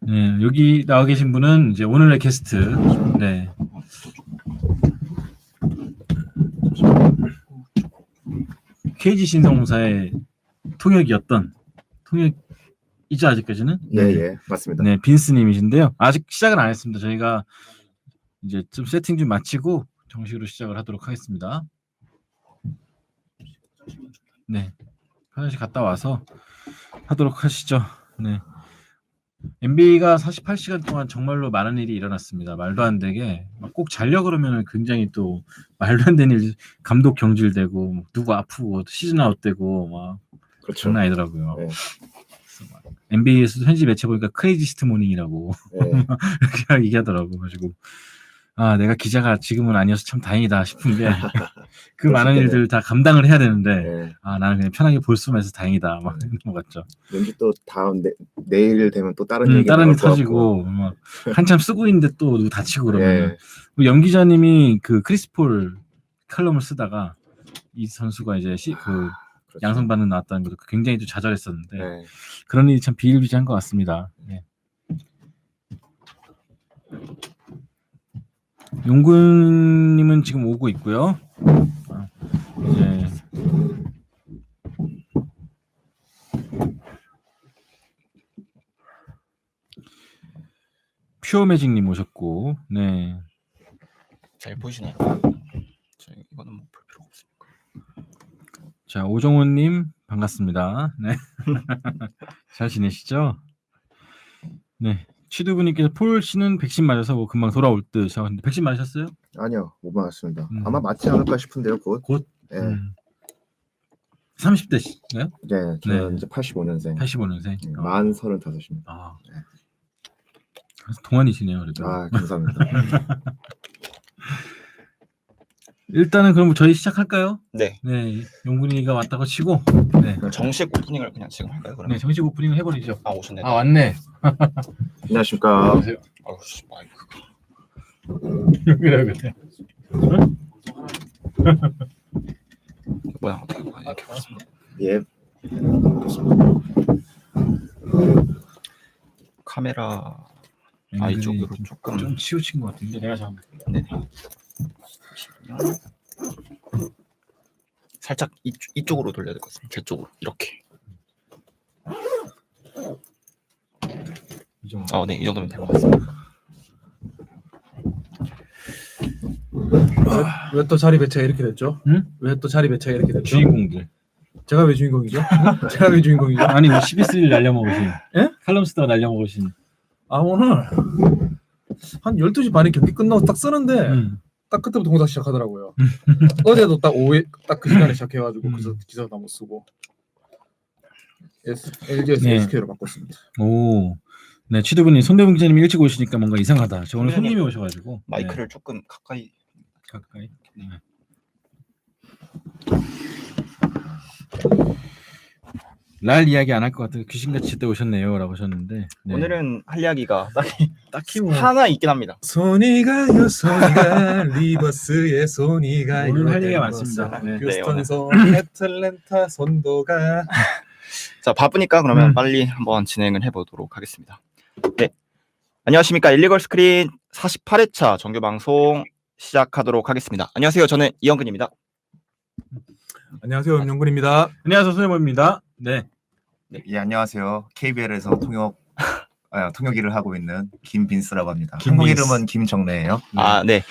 네, 여기 나와 계신 분은 이제 오늘의 게스트. 네. KG 신성공사의 통역이었던 통역이죠 아직까지는? 예, 맞습니다. 네, 빈스님이신데요. 아직 시작은 안 했습니다. 저희가 이제 좀 세팅 좀 마치고 정식으로 시작을 하도록 하겠습니다. 네, 화장실 갔다 와서 하도록 하시죠. 네. MB가 48시간 동안 정말로 많은 일이 일어났습니다. 말도 안 되게 꼭 자려 그러면 굉장히 또 말도 안 되는 일, 감독 경질되고 누구 아프고 시즌 아웃되고 막 그렇죠. 장난 아니더라고요. 네. NBA에서도 현지 매체 보니까 크레이지스트 모닝이라고 네. 이렇게 얘기하더라고. 가지고 아 내가 기자가 지금은 아니어서 참 다행이다 싶은 게 그 많은 일들 다 감당을 해야 되는데 네. 아 나는 그냥 편하게 볼 수만 해서 다행이다 막 이런 거 같죠. 왠지 또 다음 내일 되면 또 다른 얘기 다른 일 터지고 막 한참 쓰고 있는데 또 누구 다치고 그러면 연 기자님이 그 크리스폴 칼럼을 쓰다가 이 선수가 이제 그렇죠. 양성반응 나왔다는 것도 굉장히 좀 좌절했었는데 그런 일이 참 비일비재한 것 같습니다. 네. 용군님은 지금 오고 있고요. 이제 퓨어매직님 오셨고, 네. 잘 보이시나요? 이거는 뭐 볼 필요가 없으니까. 자, 오정훈님 반갑습니다. 네. 잘 지내시죠? 네. 취두부님께서 폴 씨는 백신 맞아서 뭐 금방 돌아올 듯. 자, 근데 백신 맞으셨어요? 아니요, 못 맞았습니다. 아마 맞지 않을까 싶은데요, 곧. 네. 30대시나요? 네, 저는 이제 85년생. 85년생. 만 35입니다. 아, 네. 동안이시네요, 그래도. 아, 감사합니다. 일단은 그럼 저희 시작할까요? 네. 네, 용군이가 왔다고 치고. 네. 정식 오프닝을 그냥 지금 할까요? 그러면? 네, 정식 오프닝을 해버리죠. 아 오셨네. 아 왔네. 안녕하십니까. 안녕하세요. 아우 씨, 마이크가. 그래. 뭐야 어떻게 이렇게 왔습니다. 예. 카메라 앵글이 이쪽으로 조금 좀 치우친 것 같은데 내가 잡은. 네네. 살짝 이쪽으로 돌려야 될 것 같습니다. 제 쪽으로 이렇게. 이 정도. 네, 이 정도면 될 것 같습니다. 왜 또 자리 배치가 이렇게 됐죠? 응? 왜 또 자리 배치가 이렇게 됐죠? 주인공들. 제가 왜 주인공이죠? 제가 왜 주인공이죠? 아니 뭐 12스를 날려먹으신. 예? 칼럼 쓰다가 날려먹으신. 아 오늘 한 12시 반에 경기 끝나고 딱 쓰는데 딱 그때부터 공사 시작하더라고요. 어제도 딱 오후에 딱 그 시간에 시작해가지고 그래서 기사도 다 못 쓰고 LG에서 네. SK로 바꿨습니다. 오. 네, 취두부님 손대문 기자님이 일찍 오시니까 뭔가 이상하다. 저 오늘 손님이 오셔가지고. 마이크를 조금 가까이. 가까이. 네. 날 이야기 안 할 것 같아요. 귀신같이 제때 오셨네요라고 하셨는데 네. 오늘은 할 이야기가 딱히 뭐 하나 있긴 합니다. 소니가요 소니가 리버스의 소니가 오늘 할 얘기가 많습니다. 네. 휴스턴에서 애틀랜타 선도가 자 바쁘니까 그러면 빨리 한번 진행을 해보도록 하겠습니다. 네, 안녕하십니까. 일리걸 스크린 48회차 정규 방송 시작하도록 하겠습니다. 안녕하세요. 저는 이영근입니다. 안녕하세요 임용근입니다. 안녕하세요 손해모입니다. 네. 예, 안녕하세요. KBL에서 통역 일을 하고 있는 김빈스라고 합니다. 김빈스. 한국 이름은 김정래예요. 네.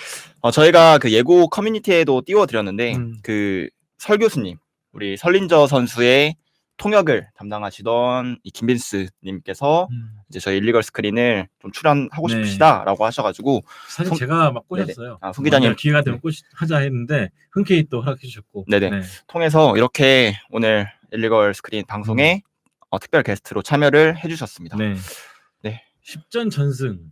저희가 그 예고 커뮤니티에도 띄워드렸는데 그 설 교수님, 우리 설린저 선수의 통역을 담당하시던 이 김빈스님께서 이제 저희 일리걸 스크린을 좀 출연하고 네. 싶으시다라고 하셔가지고 사실 제가 막 꼬셨어요. 송 기자님 기회가 되면 하자 했는데 흔쾌히 또 허락해 주셨고. 네네. 통해서 이렇게 오늘 일리걸 스크린 방송에 특별 게스트로 참여를 해주셨습니다. 네. 네. 10전 전승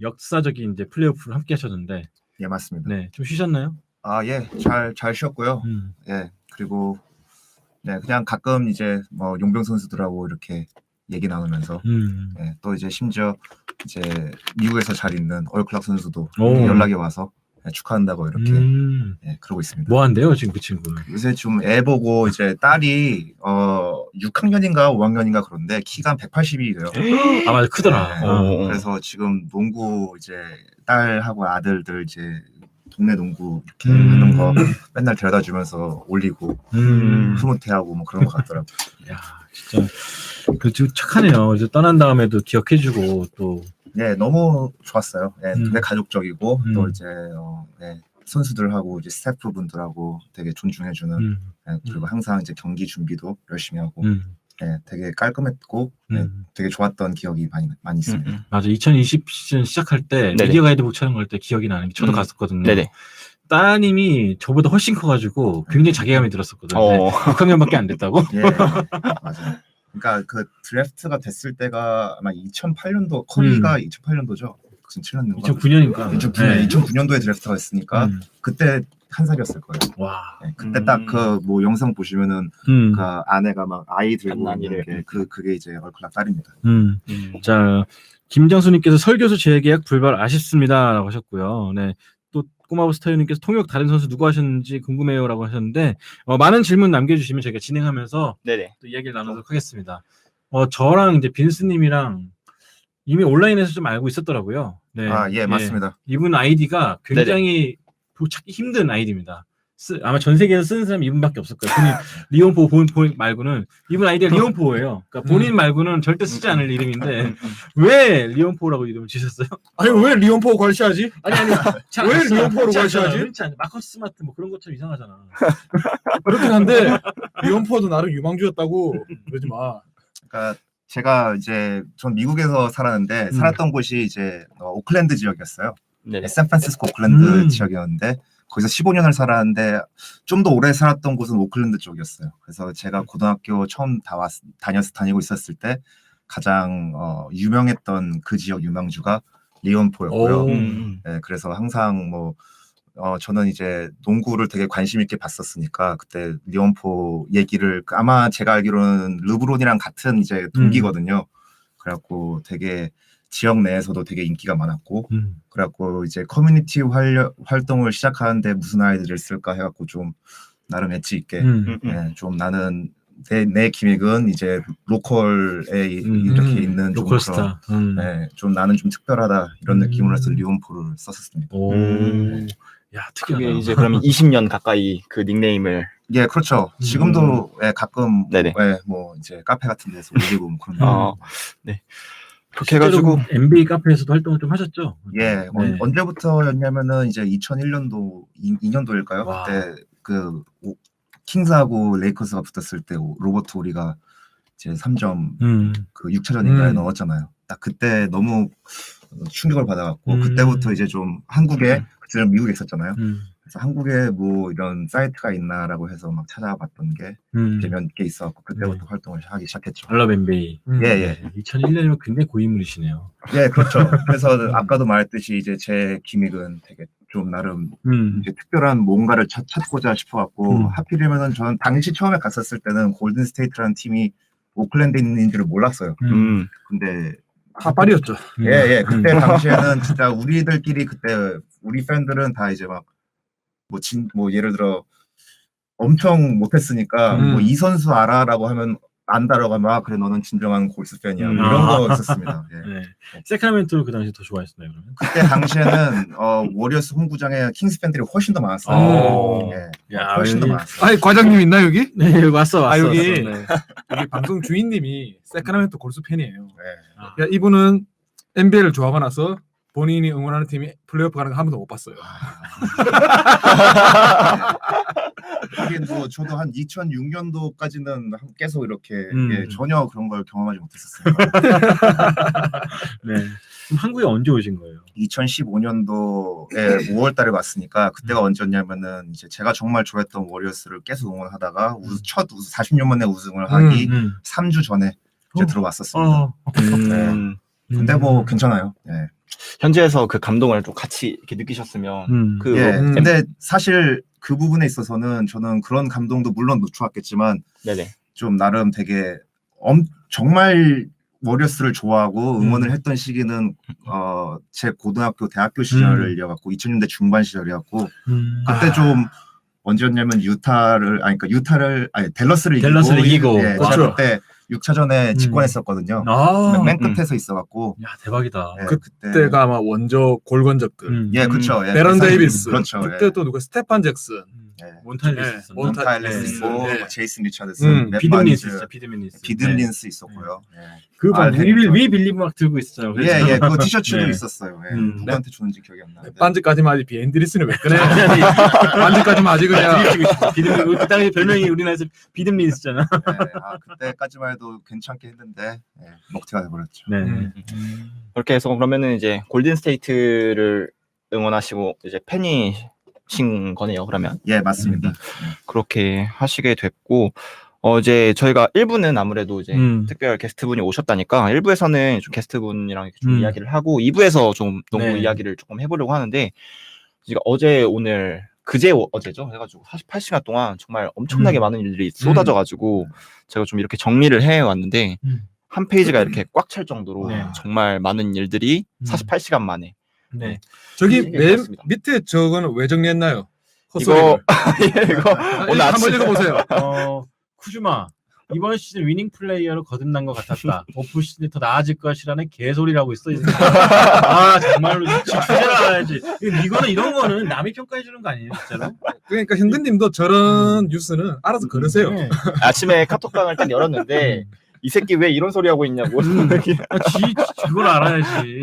역사적인 이제 플레이오프를 함께 하셨는데 예, 맞습니다. 네, 좀 쉬셨나요? 아, 예, 잘 쉬었고요. 예, 그리고 네, 그냥 가끔 이제 뭐 용병 선수들하고 이렇게 얘기 나누면서 예, 또 이제 심지어 이제 미국에서 잘 있는 얼클락 선수도 연락이 와서 축하한다고 이렇게 그러고 있습니다. 뭐 한대요 지금 그 친구는? 요새 좀 애 보고 이제 딸이 6학년인가 5학년인가 그런데 키가 한 180이래요. 아 맞아 크더라. 네. 그래서 지금 농구 이제 딸하고 아들들 이제 동네 농구 이렇게 하는 거 맨날 데려다 주면서 올리고 흐뭇해하고 뭐 그런 거 같더라고. 야 진짜 그 착하네요. 이제 떠난 다음에도 기억해주고 또. 네, 너무 좋았어요. 네, 되게 가족적이고 또 음. 이제 네, 선수들하고 이제 스태프분들하고 되게 존중해주는 네, 그리고 항상 이제 경기 준비도 열심히 하고 네, 되게 깔끔했고 네, 되게 좋았던 기억이 많이 있습니다. 맞아 2020 시즌 시작할 때 네네. 미디어 가이드북 촬영할 때 기억이 나는 게 저도 갔었거든요. 네네. 따님이 저보다 훨씬 커가지고 굉장히 자괴감이 들었었거든요. 6학년밖에 안 됐다고? 예, 맞아요. 그러니까 그 드래프트가 됐을 때가 아마 2008년도 커리가 2008년도죠. 2007년도인가? 2009년인가? 2009년도에 드래프트가 됐으니까 그때 한 살이었을 거예요. 와. 네, 그때 딱 그 뭐 영상 보시면은 그 아내가 막 아이 들고 있는 게 그게 이제 얼클락 딸입니다. 자 김장수님께서 설교수 재계약 불발 아쉽습니다라고 하셨고요. 네. 또 꼬마부스타유님께서 통역 다른 선수 누구 하셨는지 궁금해요라고 하셨는데 많은 질문 남겨주시면 저희가 진행하면서 네네. 또 이야기를 나누도록 하겠습니다. 저랑 이제 빈스님이랑 이미 온라인에서 좀 알고 있었더라고요. 네. 예, 맞습니다. 이분 아이디가 굉장히 찾기 힘든 아이디입니다. 아마 전 세계에서 쓰는 사람이 이분밖에 없을 거예요. 본인 리온포 말고는 이분 아이디가 리온포예요. 그러니까 본인 말고는 절대 쓰지 않을 이름인데 왜 리온포라고 이름을 지셨어요? 아니 왜 리온포 관시하지? 아니 왜 리온포로 관시하지? 마커스 스마트 뭐 그런 것처럼 이상하잖아. 그렇긴 한데 리온포도 나름 유망주였다고 그러지 마. 그러니까 제가 이제 전 미국에서 살았는데 살았던 곳이 이제 오클랜드 지역이었어요. 네네. 샌프란시스코 오클랜드 지역이었는데 거기서 15년을 살았는데 좀 더 오래 살았던 곳은 오클랜드 쪽이었어요. 그래서 제가 고등학교 처음 다니고 있었을 때 가장 유명했던 그 지역 유망주가 리온포였고요. 네, 그래서 항상 뭐 저는 이제 농구를 되게 관심 있게 봤었으니까 그때 리온포 얘기를 아마 제가 알기로는 르브론이랑 같은 이제 동기거든요. 그래갖고 되게 지역 내에서도 되게 인기가 많았고 그래갖고 이제 커뮤니티 활동을 시작하는데 무슨 아이디를 쓸까 해갖고 좀 나름 엣지 있게 좀 나는 내 기획은 이제 로컬에 이렇게 있는 로컬 좀 스타. 좀 나는 좀 특별하다 이런 느낌으로 해서 리온포를 썼었습니다. 야 특이하다. 그게 이제 그러면 20년 가까이 그 닉네임을 예, 그렇죠. 지금도 가끔 네네. 뭐 이제 카페 같은 데서 올리고 뭐 그런 거. 네. 그렇게 해가지고 NBA 카페에서도 활동을 좀 하셨죠? 예, 네. 언제부터였냐면은 이제 2001년도 2년도일까요? 그때 그 킹스하고 레이커스가 붙었을 때 로버트 오리가 이제 3점 그 6차전인가에 넣었잖아요. 딱 그때 너무 충격을 받아갖고 그때부터 이제 좀 한국에 그때는 미국에 있었잖아요. 그래서 한국에 뭐 이런 사이트가 있나라고 해서 막 찾아봤던 게 몇 개 있어갖고 그때부터 활동을 하기 시작했죠. 알럽 NBA. 예. 2001년이면 굉장히 고인물이시네요. 예, 그렇죠. 그래서 아까도 말했듯이 이제 제 기믹은 되게 좀 나름 이제 특별한 뭔가를 찾고자 싶어갖고 하필이면은 저는 당시 처음에 갔었을 때는 골든 스테이트라는 팀이 오클랜드에 있는지를 몰랐어요. 근데 핫발이었죠. 예. 그때 당시에는 진짜 우리들끼리 그때 우리 팬들은 다 이제 막 뭐 예를 들어 엄청 못했으니까 뭐 이 선수 알아라고 하면 안다라고 하면 그래 너는 진정한 골스 팬이야 뭐 이런 거 있었습니다. 예. 네. 세크라멘토를 그 당시 더 좋아했었나요 그러면? 그때 당시에는 워리어스 홈구장에 킹스 팬들이 훨씬 더 많았어요. 야, 훨씬 더 여기- 많았어요. 아니 과장님 있나 여기? 네 왔어. 여기 네. 여기 방송 주인님이 세크라멘토 골수 팬이에요. 네. 야, 이분은 NBA를 좋아하고 나서 본인이 응원하는 팀이 플레이오프 가는 거 한 번도 못 봤어요. 하긴 뭐 저도 한 2006년도까지는 계속 이렇게 전혀 그런 걸 경험하지 못했었어요. 네. 그럼 한국에 언제 오신 거예요? 2015년도에 5월달에 왔으니까 그때가 언제였냐면은 이제 제가 정말 좋아했던 워리어스를 계속 응원하다가 첫 40년 만에 우승을 하기 3주 전에 이제 들어왔었습니다. 네. 근데 뭐 괜찮아요. 네. 현지에서 그 감동을 좀 같이 이렇게 느끼셨으면 근데 사실 그 부분에 있어서는 저는 그런 감동도 물론 좋았겠지만 네네. 좀 나름 되게 정말 워리어스를 좋아하고 응원을 했던 시기는 제 고등학교, 대학교 시절이어갖고 2000년대 중반 시절이었고 그때 좀 언제였냐면 댈러스를 이기고 예, 그렇죠. 제가 그때 6차전에 직관했었거든요. 맨 끝에서 있어갖고 야 대박이다. 예, 그때가 아마 원조 골건적들. 예, 그렇죠. 예, 베런 데이비스. 그렇죠. 그때 또 누가 스테판 잭슨. 예. 몬타일리스 있었나? 몬타일리스 있고 네. 뭐 제이슨 리차드슨, 맷 비듬린스 바인즈, 있어. 비듬린스. 비들린스 있었고요. 예. 그막 알헨 위 빌리브 막 들고 있었잖아요. 예, 예, 그 티셔츠도 네. 있었어요. 예. 누구한테 줬는지 기억이 안 나는데. 반지까지만 하지 비앤드리스는 왜 그래? 반지까지만 하지 그냥. 비듬린 그 당시 별명이 우리나라에서 비듬린스잖아. 예, 그때까지만 해도 괜찮게 했는데 예, 먹튀가 돼버렸죠. 네. 그렇게 해서 그러면은 이제 골든 스테이트를 응원하시고 이제 팬이신 거네요. 그러면 예, 맞습니다. 그렇게 하시게 됐고 이제 저희가 1부는 아무래도 이제 특별 게스트분이 오셨다니까 1부에서는 좀 게스트분이랑 좀 이야기를 하고 2부에서 좀 농구 네. 이야기를 조금 해보려고 하는데 제가 어제 오늘 어제죠 해가지고 48시간 동안 정말 엄청나게 많은 일들이 쏟아져가지고 제가 좀 이렇게 정리를 해왔는데 한 페이지가 이렇게 꽉 찰 정도로 네. 정말 많은 일들이 48시간 만에 네. 저기 네, 맨 맞습니다. 밑에 저거는 왜 정리했나요? 이거 이거 오늘 한번 아침에 읽어보세요. 쿠즈마 이번 시즌 위닝 플레이어로 거듭난 것 같았다. 오프 시즌이 더 나아질 것이라는 개소리라고 있어. 아 정말로 직수제라 알아야지. 이거는 이런 거는 남이 평가해 주는 거 아니에요, 진짜로? 그러니까 현근님도 저런 뉴스는 알아서 걸으세요. 네. 아침에 카톡방을 딱 열었는데 이 새끼 왜 이런 소리 하고 있냐고. 그걸 알아야지.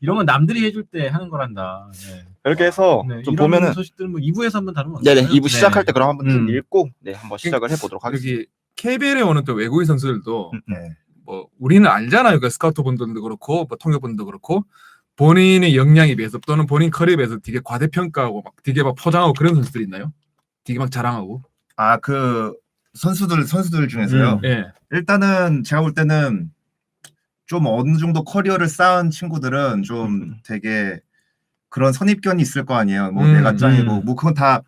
이런 건 남들이 해줄 때 하는 거란다. 네. 이렇게 해서 네, 좀 이런 보면은 소식들은 뭐 2부에서 한번 다루면 어떨까요? 네네 2부 시작할 때 그럼 한번 좀 음. 읽고 네 한번 시작을 해보도록 하겠습니다. 여기 KBL에 오는 또 외국인 선수들도 네. 뭐 우리는 알잖아요. 그 스카우트 분들도 그렇고 뭐 통역분도 그렇고 본인의 역량에 비해서 또는 본인 커리어에 비해서 되게 과대평가하고 막 되게 막 포장하고 그런 선수들이 있나요? 되게 막 자랑하고. 아, 그 선수들 중에서요. 예. 일단은 제가 볼 때는 좀 어느 정도 커리어를 쌓은 친구들은 좀 되게 그런 선입견이 있을 거 아니에요. 뭐 내가 짱이고 뭐 그건 다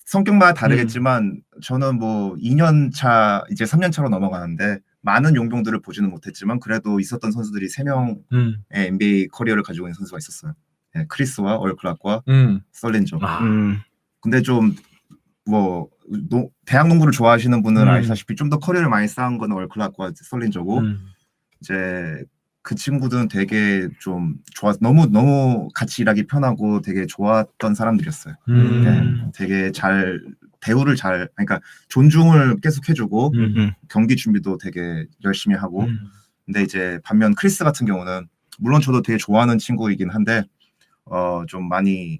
성격마다 다르겠지만 저는 뭐 2년 차 이제 3년 차로 넘어가는데 많은 용병들을 보지는 못했지만 그래도 있었던 선수들이 3명의 NBA 커리어를 가지고 있는 선수가 있었어요. 예, 크리스와 얼클락과 썰린저. 근데 좀 뭐 대학 농구를 좋아하시는 분은 아시다시피 좀 더 커리어를 많이 쌓은 건 얼클락과 썰린저고 이제 그 친구들은 되게 좀 너무 같이 일하기 편하고 되게 좋았던 사람들이었어요. 네, 되게 대우를 그러니까 존중을 계속 해주고 경기 준비도 되게 열심히 하고. 근데 이제 반면 크리스 같은 경우는 물론 저도 되게 좋아하는 친구이긴 한데 좀 많이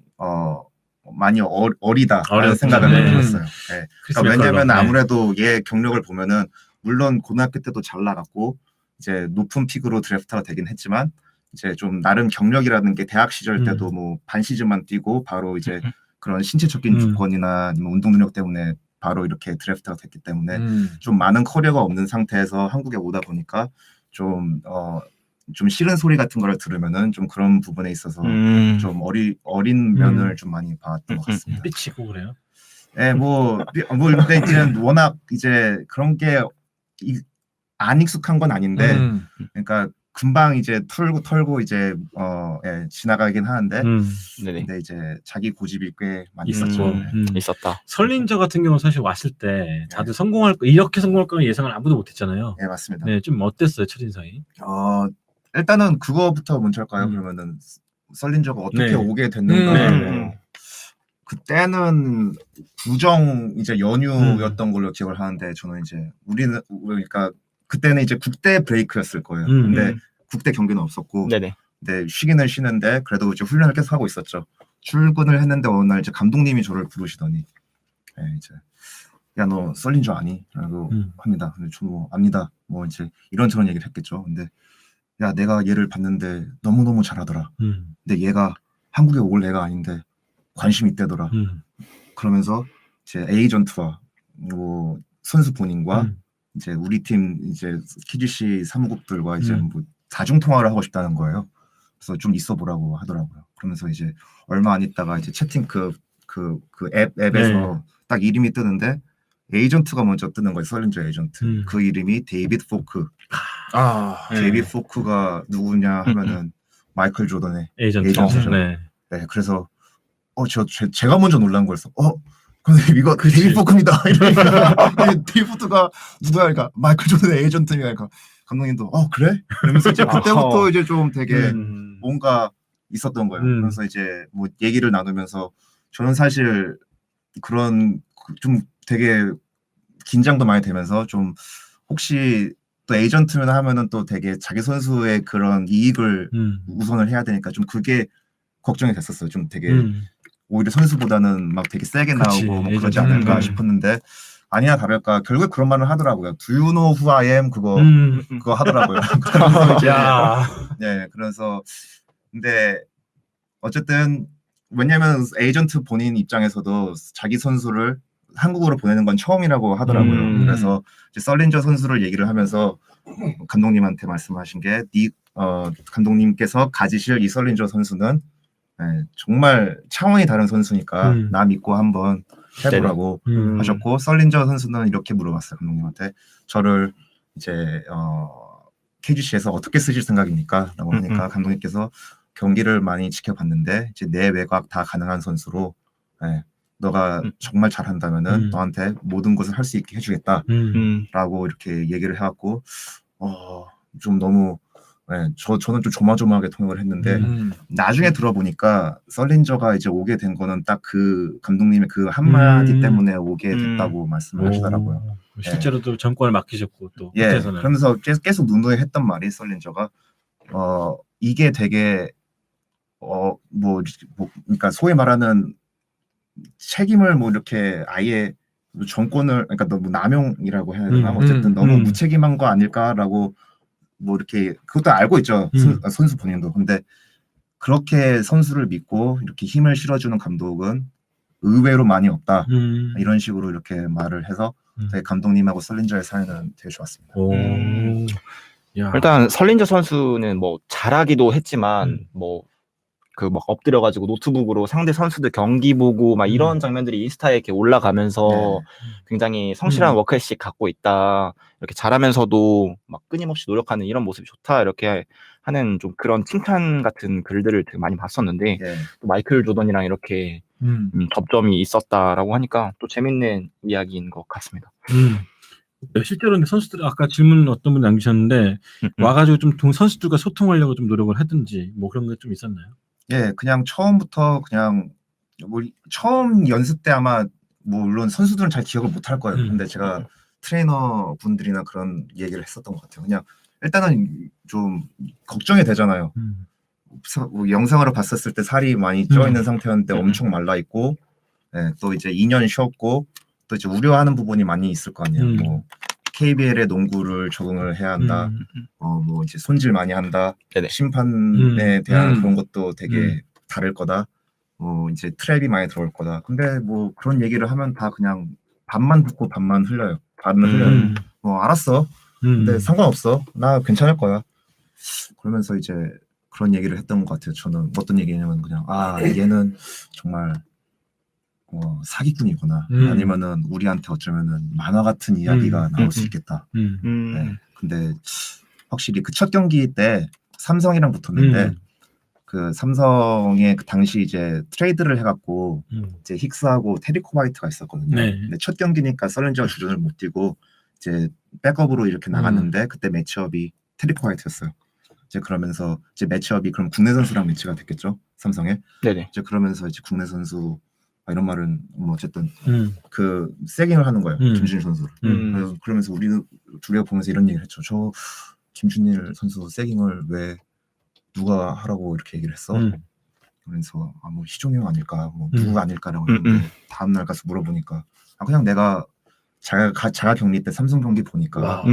어리다라는 생각을 들었어요. 네. 그러니까 왜냐면 아무래도 얘 경력을 보면은 물론 고등학교 때도 잘 나갔고 이제 높은 픽으로 드래프트가 되긴 했지만 이제 좀 나름 경력이라는 게 대학 시절 때도 뭐 반 시즌만 뛰고 바로 이제 그런 신체적인 조건이나 아니면 운동 능력 때문에 바로 이렇게 드래프트가 됐기 때문에 좀 많은 커리어가 없는 상태에서 한국에 오다 보니까 좀 싫은 소리 같은 걸 들으면은 좀 그런 부분에 있어서 좀 어린 면을 좀 많이 봤던 것 같습니다. 삐치고 그래요? 네, 근데 이제는 워낙 이제 그런 게 안 익숙한 건 아닌데, 그러니까 금방 이제 털고 이제 지나가긴 하는데, 근데 이제 자기 고집이 꽤 많이 있었죠. 있었다. 설린저 같은 경우는 사실 왔을 때 다들 이렇게 성공할 거는 예상을 아무도 못했잖아요. 네, 맞습니다. 네, 좀 어땠어요 첫인상이? 일단은 그거부터 먼저 할까요? 그러면은 설린저가 어떻게 오게 됐는가? 그때는 구정 이제 연휴였던 걸로 기억을 하는데 저는 이제 그러니까 그때는 이제 국대 브레이크였을 거예요. 근데 국대 경기는 없었고, 네네. 근데 쉬기는 쉬는데 그래도 이제 훈련을 계속 하고 있었죠. 출근을 했는데 어느 날 이제 감독님이 저를 부르시더니, 이제 야 너 썰린저 아니? 라고 합니다. 근데 저 뭐 압니다. 뭐 이제 이런저런 얘기를 했겠죠. 근데 야 내가 얘를 봤는데 너무 잘하더라. 근데 얘가 한국에 올 애가 아닌데 관심 있대더라. 그러면서 제 에이전트와 뭐 선수 본인과 이제 우리 팀 이제 KGC 사무국들과 이제 뭐 사중 통화를 하고 싶다는 거예요. 그래서 좀 있어 보라고 하더라고요. 그러면서 이제 얼마 안 있다가 이제 채팅 그 앱에서 딱 이름이 뜨는데 에이전트가 먼저 뜨는 거예요. 설린저 에이전트. 그 이름이 데이비드 포크. 네. 제비 포크가 누구냐 하면은 마이클 조던의 에이전트. 에이전트죠. 네. 네, 그래서 제가 먼저 놀란 거였어. 근데 이거 데이비 포크입니다. 이러니까 데이비 포크가 누구야? 그러니까 마이클 조던의 에이전트니까 그러니까 감독님도 그래? 그러면서 이제 그때부터 이제 좀 되게 뭔가 있었던 거예요. 그래서 이제 뭐 얘기를 나누면서 저는 사실 그런 좀 되게 긴장도 많이 되면서 좀 혹시 또 에이전트면 하면은 또 되게 자기 선수의 그런 이익을 우선을 해야 되니까 좀 그게 걱정이 됐었어요. 좀 되게 오히려 선수보다는 막 되게 세게 그치, 나오고 뭐 그러지 에이전트. 않을까 싶었는데 아니야 다를까 결국에 그런 말을 하더라고요. Do you know who I am? 그거 하더라고요. 그래서 이제 네, 그래서 근데 어쨌든 왜냐면 에이전트 본인 입장에서도 자기 선수를 한국으로 보내는 건 처음이라고 하더라고요. 그래서 이제 썰린저 선수를 얘기를 하면서 감독님한테 말씀하신 게 감독님께서 가지실 이 썰린저 선수는 정말 차원이 다른 선수니까 나 믿고 한번 해보라고 하셨고 썰린저 선수는 이렇게 물어봤어요. 감독님한테 저를 이제 KGC에서 어떻게 쓰실 생각입니까? 라고 하니까 감독님께서 경기를 많이 지켜봤는데 이제 내 외곽 다 가능한 선수로 너가 정말 잘한다면은 너한테 모든 것을 할 수 있게 해주겠다라고 이렇게 얘기를 해갖고 좀 너무 저는 좀 조마조마하게 통역을 했는데 나중에 들어보니까 썰린저가 이제 오게 된 거는 딱 그 감독님의 그 한마디 때문에 오게 됐다고 말씀을 하시더라고요. 실제로도 전권을 맡기셨고 또 예, 끝에서는. 그러면서 계속 누누이 했던 말이 썰린저가 이게 되게 그러니까 소위 말하는 책임을 뭐 이렇게 아예 정권을 그러니까 너무 남용이라고 해야 되나 어쨌든 너무 무책임한 거 아닐까라고 뭐 이렇게 그것도 알고 있죠 선수 본인도. 근데 그렇게 선수를 믿고 이렇게 힘을 실어주는 감독은 의외로 많이 없다 이런 식으로 이렇게 말을 해서 되게 감독님하고 썰린저의 사이는 되게 좋았습니다. 일단 설린저 선수는 뭐 잘하기도 했지만 뭐 그 막 엎드려가지고 노트북으로 상대 선수들 경기 보고 막 이런 장면들이 인스타에 이렇게 올라가면서 굉장히 성실한 워크ethic 갖고 있다. 이렇게 잘하면서도 막 끊임없이 노력하는 이런 모습이 좋다. 이렇게 하는 좀 그런 칭찬 같은 글들을 되게 많이 봤었는데 또 마이클 조던이랑 이렇게 접점이 있었다라고 하니까 또 재밌는 이야기인 것 같습니다. 실제로 근데 선수들 아까 질문 어떤 분 남기셨는데 와가지고 좀 선수들과 소통하려고 좀 노력을 하든지 뭐 그런 게 좀 있었나요? 예, 그냥 처음부터 그냥 뭐 처음 연습 때 아마 뭐 물론 선수들은 잘 기억을 못 할 거예요. 근데 제가 트레이너 분들이나 그런 얘기를 했었던 것 같아요. 그냥 일단은 좀 걱정이 되잖아요. 뭐 영상으로 봤었을 때 살이 많이 쪄 있는 상태였는데 엄청 말라 있고, 또 이제 2년 쉬었고, 또 이제 우려하는 부분이 많이 있을 거 아니에요. 뭐 KBL의 농구를 적응을 해야 한다. 뭐 이제 손질 많이 한다. 심판에 대한 그런 것도 되게 다를 거다. 이제 트랩이 많이 들어올 거다. 근데 뭐 그런 얘기를 하면 다 그냥 반만 듣고 반만 흘려요. 반은 흘려요. 알았어. 근데 상관없어. 나 괜찮을 거야. 그러면서 이제 그런 얘기를 했던 것 같아요. 저는 어떤 얘기냐면 그냥 얘는 정말 사기꾼이구나. 아니면은 우리한테 어쩌면은 만화 같은 이야기가 나올 수 있겠다. 네. 근데 확실히 그 첫 경기 때 삼성이랑 붙었는데 그 삼성의 그 당시 이제 트레이드를 해갖고 이제 힉스하고 테리코 화이트가 있었거든요. 근데 첫 경기니까 썰린저가 주전을 못 뛰고 이제 백업으로 이렇게 나갔는데 그때 매치업이 테리코 화이트였어요. 이제 그러면서 이제 매치업이 그럼 국내 선수랑 매치가 됐겠죠, 삼성에. 이제 그러면서 이제 국내 선수 이런 말은 뭐 어쨌든 그 세깅을 하는 거예요, 김준일 선수를. 그러면서 우리 둘이가 보면서 이런 얘기를 했죠. 저 김준일 선수 세깅을 왜 누가 하라고 이렇게 얘기를 했어? 그래서 뭐 희종이 형 아닐까, 뭐 누가 아닐까라고 했는데 다음 날 가서 물어보니까 그냥 내가 자가 격리 때 삼성 경기 보니까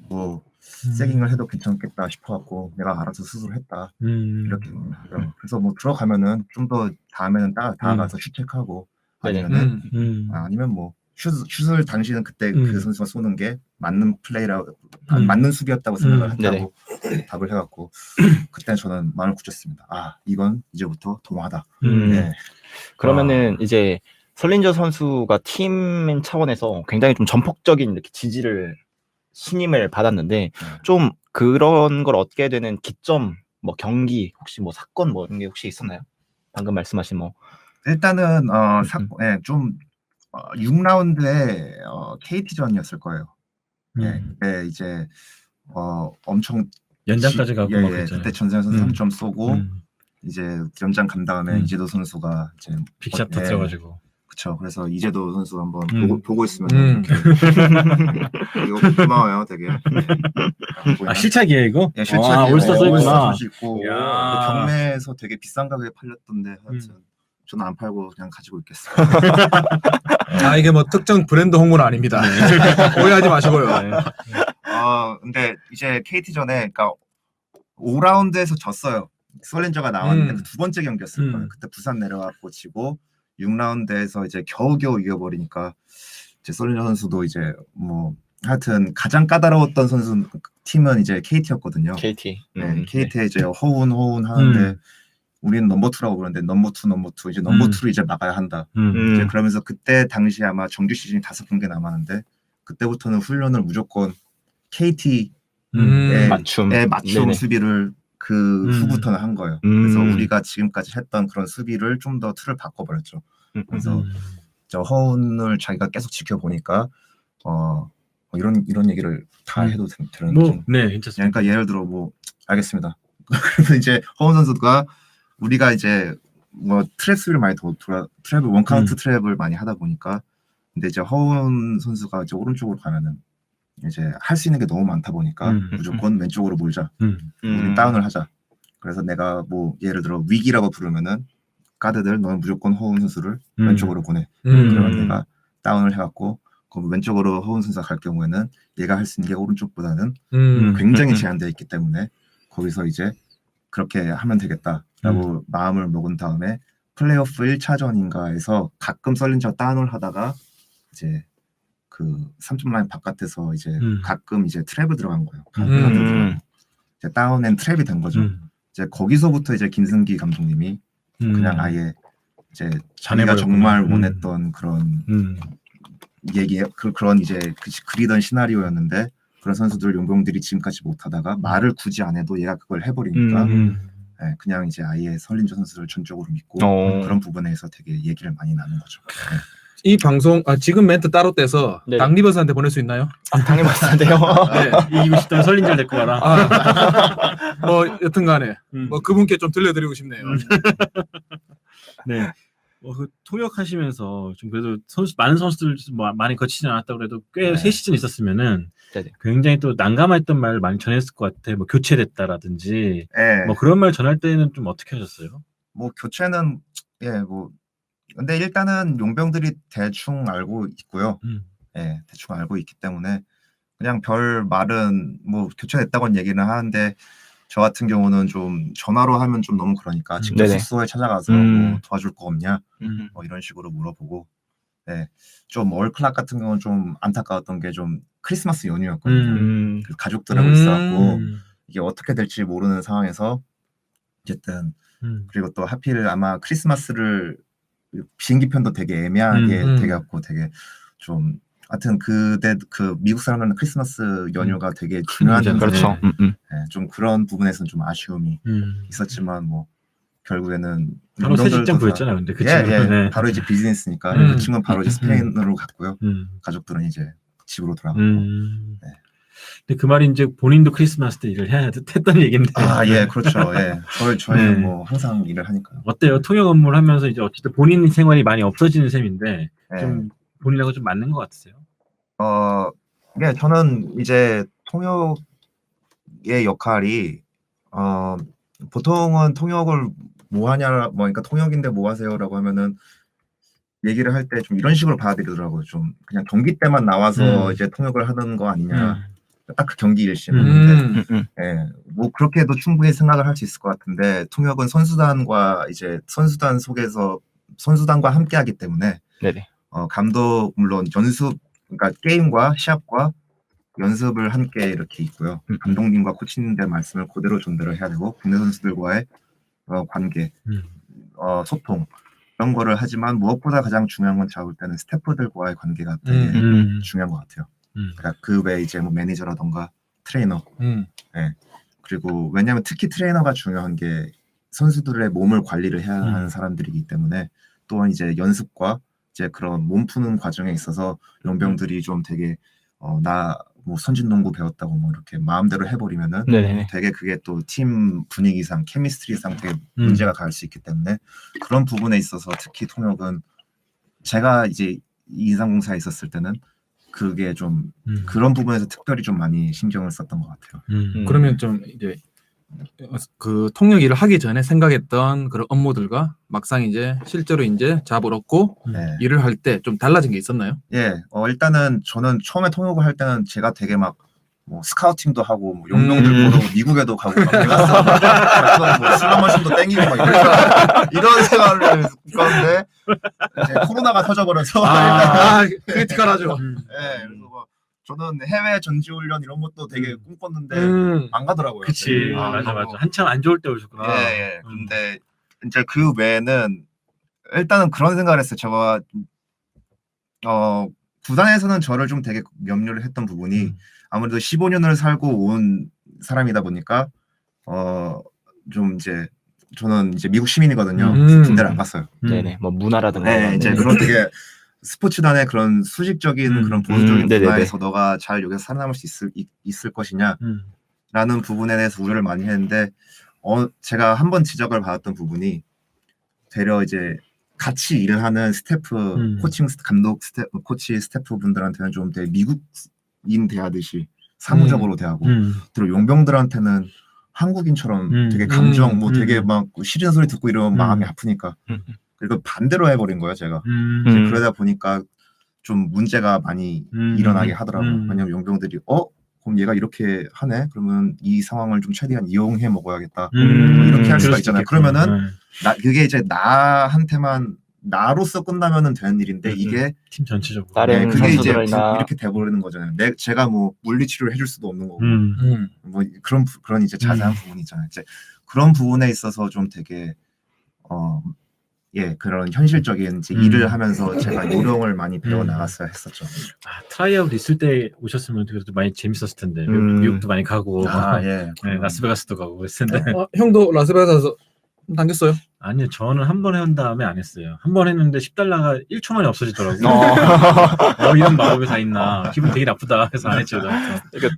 뭐 세깅을 해도 괜찮겠다 싶어갖고 내가 알아서 스스로 했다 이렇게. 그래서 뭐 들어가면은 좀 더 다음에는 다가가서 슛체크하고 아니면 뭐 슛을 당시는 그때 그 선수가 쏘는 게 맞는 플레이라고 맞는 수비였다고 생각을 했다고 답을 해갖고 그때 저는 마음을 굳혔습니다. 이건 이제부터 동화다. 그러면은 이제 설린저 선수가 팀 차원에서 굉장히 좀 전폭적인 이렇게 지지를 신임을 받았는데 좀 그런 걸 얻게 되는 기점, 뭐 경기, 혹시 뭐 사건 뭐 이런 게 혹시 있었나요? 방금 말씀하신 뭐 일단은 좀 6라운드에 KT전이었을 거예요. 예, 그때 이제 엄청 연장까지 가고 막 그때 그랬잖아요. 전세현 선수 3점 쏘고 이제 연장 간 다음에 이재도 선수가 이제 빅샷 터뜨려가지고. 그쵸. 그래서 이재도 선수 한번 보고 있으면 이거 고마워요, 되게. 아 실착이에요 이거? 예, 실착이에요. 올스타 써 있구나. 올스타 있고 야. 경매에서 되게 비싼 가격에 팔렸던데 하여튼 저는 안 팔고 그냥 가지고 있겠어요. 이게 뭐 특정 브랜드 홍보는 아닙니다. 오해하지 마시고요. 근데 이제 KT전에 그러니까 5라운드에서 졌어요. 솔린저가 나왔는데 그 두 번째 경기였을 거예요. 그때 부산 내려왔고 지고 6라운드에서 이제 겨우겨우 이겨버리니까 이제 솔린저 선수도 이제 뭐 하여튼 가장 까다로웠던 선수 팀은 이제 KT였거든요. KT. 네, KT에 이제 허운 하는데 우리는 넘버 2라고 그러는데 넘버 2 이제 넘버 2로 이제 나가야 한다. 이제 그러면서 그때 당시 아마 정규 시즌이 5경기 남았는데 그때부터는 훈련을 무조건 KT의 맞춤 맞춤 수비를 그 후부터는 한 거예요. 그래서 우리가 지금까지 했던 그런 수비를 좀 더 틀을 바꿔버렸죠. 그래서 저 허운을 자기가 계속 지켜보니까 이런 얘기를 다 해도 되는 거죠. 네, 괜찮습니다. 그러니까 예를 들어 뭐 알겠습니다. 그래서 이제 허운 선수가 우리가 이제 뭐 트랩 수비를 많이 트랩을 원카운트 트랩을 많이 하다 보니까 근데 이제 허운 선수가 이제 오른쪽으로 가면은 이제 할 수 있는 게 너무 많다 보니까 무조건 왼쪽으로 몰자. 우린 다운을 하자. 그래서 내가 뭐 예를 들어 위기라고 부르면은 가드들 너는 무조건 허운 선수를 왼쪽으로 보내. 그러면 내가 다운을 해갖고 그 왼쪽으로 허운 선수가 갈 경우에는 얘가 할 수 있는 게 오른쪽보다는 굉장히 제한되어 있기 때문에 거기서 이제 그렇게 하면 되겠다라고 마음을 먹은 다음에 플레이오프 1차전인가에서 가끔 썰린저 다운을 하다가 이제 그 3점 라인 바깥에서 이제 가끔 이제 트랩을 들어간 거예요. 이제 다운 앤 트랩이 된 거죠. 이제 거기서부터 이제 김승기 감독님이 그냥 아예 이제 자기가 정말 원했던 그런 그런 이제 그리던 시나리오였는데 그런 선수들 용병들이 지금까지 못하다가 말을 굳이 안 해도 얘가 그걸 해버리니까 네, 그냥 이제 아예 설린저 선수를 전적으로 믿고 그런 부분에서 되게 얘기를 많이 나눈 거죠. 네. 이 방송 지금 멘트 따로 떼서 네. 당리버스한테 보낼 수 있나요? 당해봤는데요. 네, 이기고 싶다면 설린절 데리고 가라. 뭐 여튼간에 뭐 그분께 좀 들려드리고 싶네요. 네. 그 통역하시면서 좀 그래도 많은 선수들 뭐 많이 거치지 않았다 그래도 꽤 세 시즌 있었으면은 네네. 굉장히 또 난감했던 말을 많이 전했을 것 같아. 뭐 교체됐다라든지 네. 뭐 그런 말 전할 때는 좀 어떻게 하셨어요? 뭐 교체는 뭐 근데 일단은 용병들이 대충 알고 있고요. 대충 알고 있기 때문에 그냥 별 말은 뭐 교체됐다고는 얘기는 하는데 저 같은 경우는 좀 전화로 하면 좀 너무 그러니까 직접 네네. 숙소에 찾아가서 뭐 도와줄 거 없냐 뭐 이런 식으로 물어보고 좀 얼클락 같은 경우는 좀 안타까웠던 게 좀 크리스마스 연휴였거든요. 그 가족들하고 있어갖고 이게 어떻게 될지 모르는 상황에서 어쨌든 그리고 또 하필 아마 크리스마스를 비행기편도 되게 애매하게 돼갖고 되게 좀 하여튼 그 미국 사람들은 크리스마스 연휴가 되게 중요한 그렇죠. 좀 그런 부분에서는 좀 아쉬움이 있었지만 뭐 결국에는 바로 새 직장 구했잖아요. 근데 그 친구는 바로 이제 비즈니스니까 그 친구는 바로 이제 스페인으로 갔고요. 가족들은 이제 집으로 돌아갔고. 근데 그 말이 이제 본인도 크리스마스 때 일을 했던 얘긴데. 그렇죠. 저희는 뭐 항상 일을 하니까요. 어때요? 통역 업무를 하면서 이제 어쨌든 본인 생활이 많이 없어지는 셈인데 좀 본인하고 좀 맞는 것 같으세요? 저는 이제 통역의 역할이 보통은 통역을 뭐 하냐, 그러니까 통역인데 뭐 하세요라고 하면은 얘기를 할 때 좀 이런 식으로 받아들이더라고요. 좀 그냥 경기 때만 나와서 이제 통역을 하는 거 아니냐. 딱 그 경기 일시는 뭐 그렇게도 충분히 생각을 할 수 있을 것 같은데 통역은 선수단과 이제 선수단 속에서 선수단과 함께하기 때문에 네네. 감독 물론 연습 그러니까 게임과 시합과 연습을 함께 이렇게 있고요. 감독님과 코치님들 말씀을 그대로 전달을 해야 되고 국내 선수들과의 관계, 소통 이런 거를 하지만 무엇보다 가장 중요한 건 제가 볼 때는 스태프들과의 관계가 되게 중요한 것 같아요. 그러니까 그 외에 이제 뭐 매니저라던가 트레이너. 그리고 왜냐하면 특히 트레이너가 중요한 게 선수들의 몸을 관리를 해야 하는 사람들이기 때문에 또한 이제 연습과 이제 그런 몸 푸는 과정에 있어서 용병들이 좀 되게 나 뭐 선진농구 배웠다고 뭐 이렇게 마음대로 해버리면은 네네. 되게 그게 또 팀 분위기상 케미스트리상 되게 문제가 갈 수 있기 때문에 그런 부분에 있어서 특히 통역은 제가 이제 인상공사에 있었을 때는 그게 좀 그런 부분에서 특별히 좀 많이 신경을 썼던 것 같아요. 그러면 좀 이제 그 통역 일을 하기 전에 생각했던 그런 업무들과 막상 이제 실제로 이제 잡을 얻고 네. 일을 할 때 좀 달라진 게 있었나요? 예, 일단은 저는 처음에 통역을 할 때는 제가 되게 막 뭐 스카우팅도 하고 뭐 용병들 보러 미국에도 가고 막 뭐 슬롯머신도 땡기고 막 이런 생활을 했었는데 이제 코로나가 터져버려서 크리티컬하죠. 예, 그래서 뭐 저는 해외 전지훈련 이런 것도 되게 꿈꿨는데 안 가더라고요. 그치. 맞아. 한참 안 좋을 때 오셨구나. 예. 근데 이제 그 외에는 일단은 그런 생각을 했어요. 제가 구단에서는 저를 좀 되게 염려를 했던 부분이 아무래도 15년을 살고 온 사람이다 보니까 좀 이제 저는 이제 미국 시민이거든요. 군대를 안 갔어요. 네네. 뭐 문화라든가. 네, 이제 그런 되게 스포츠단의 그런 수직적인 그런 보수적인 문화에서 너가 잘 여기서 살아남을 수 있을 것이냐라는 부분에 대해서 우려를 많이 했는데 제가 한번 지적을 받았던 부분이 되려 이제 같이 일을 하는 스태프, 코칭 감독 코치 스태프 분들한테는 좀 되게 미국인 대하듯이 사무적으로 대하고 그리고 용병들한테는 한국인처럼 되게 감정 뭐 되게 막 싫은 소리 듣고 이러면 마음이 아프니까 그리고 반대로 해버린 거예요 제가. 그러다 보니까 좀 문제가 많이 일어나게 하더라고요. 왜냐면 용병들이 그럼 얘가 이렇게 하네? 그러면 이 상황을 좀 최대한 이용해 먹어야겠다. 뭐 이렇게 할 수가 있잖아요. 그러면은 그게 이제 나로서 끝나면은 되는 일인데 이게 팀 전체적으로 다른 그게 이제 선수들이나 이렇게 돼버리는 거잖아요. 제가 뭐 물리치료를 해줄 수도 없는 거고 뭐 그런 이제 자세한 부분이잖아요. 이제 그런 부분에 있어서 좀 되게 그런 현실적인 이제 일을 하면서 제가 요령을 많이 배워 나갔어야 했었죠. 트라이아웃 있을 때 오셨으면 그래도 많이 재밌었을 텐데 미국도 많이 가고 예. 네, 라스베가스도 가고 그랬을 텐데 형도 라스베가스에서 당겼어요? 아니요 저는 한 번 해온 다음에 안 했어요. 한 번 했는데 10달러가 1초 만에 없어지더라고요. 이런 마법이 다 있나 기분 되게 나쁘다 해서 안 했죠. 그러니까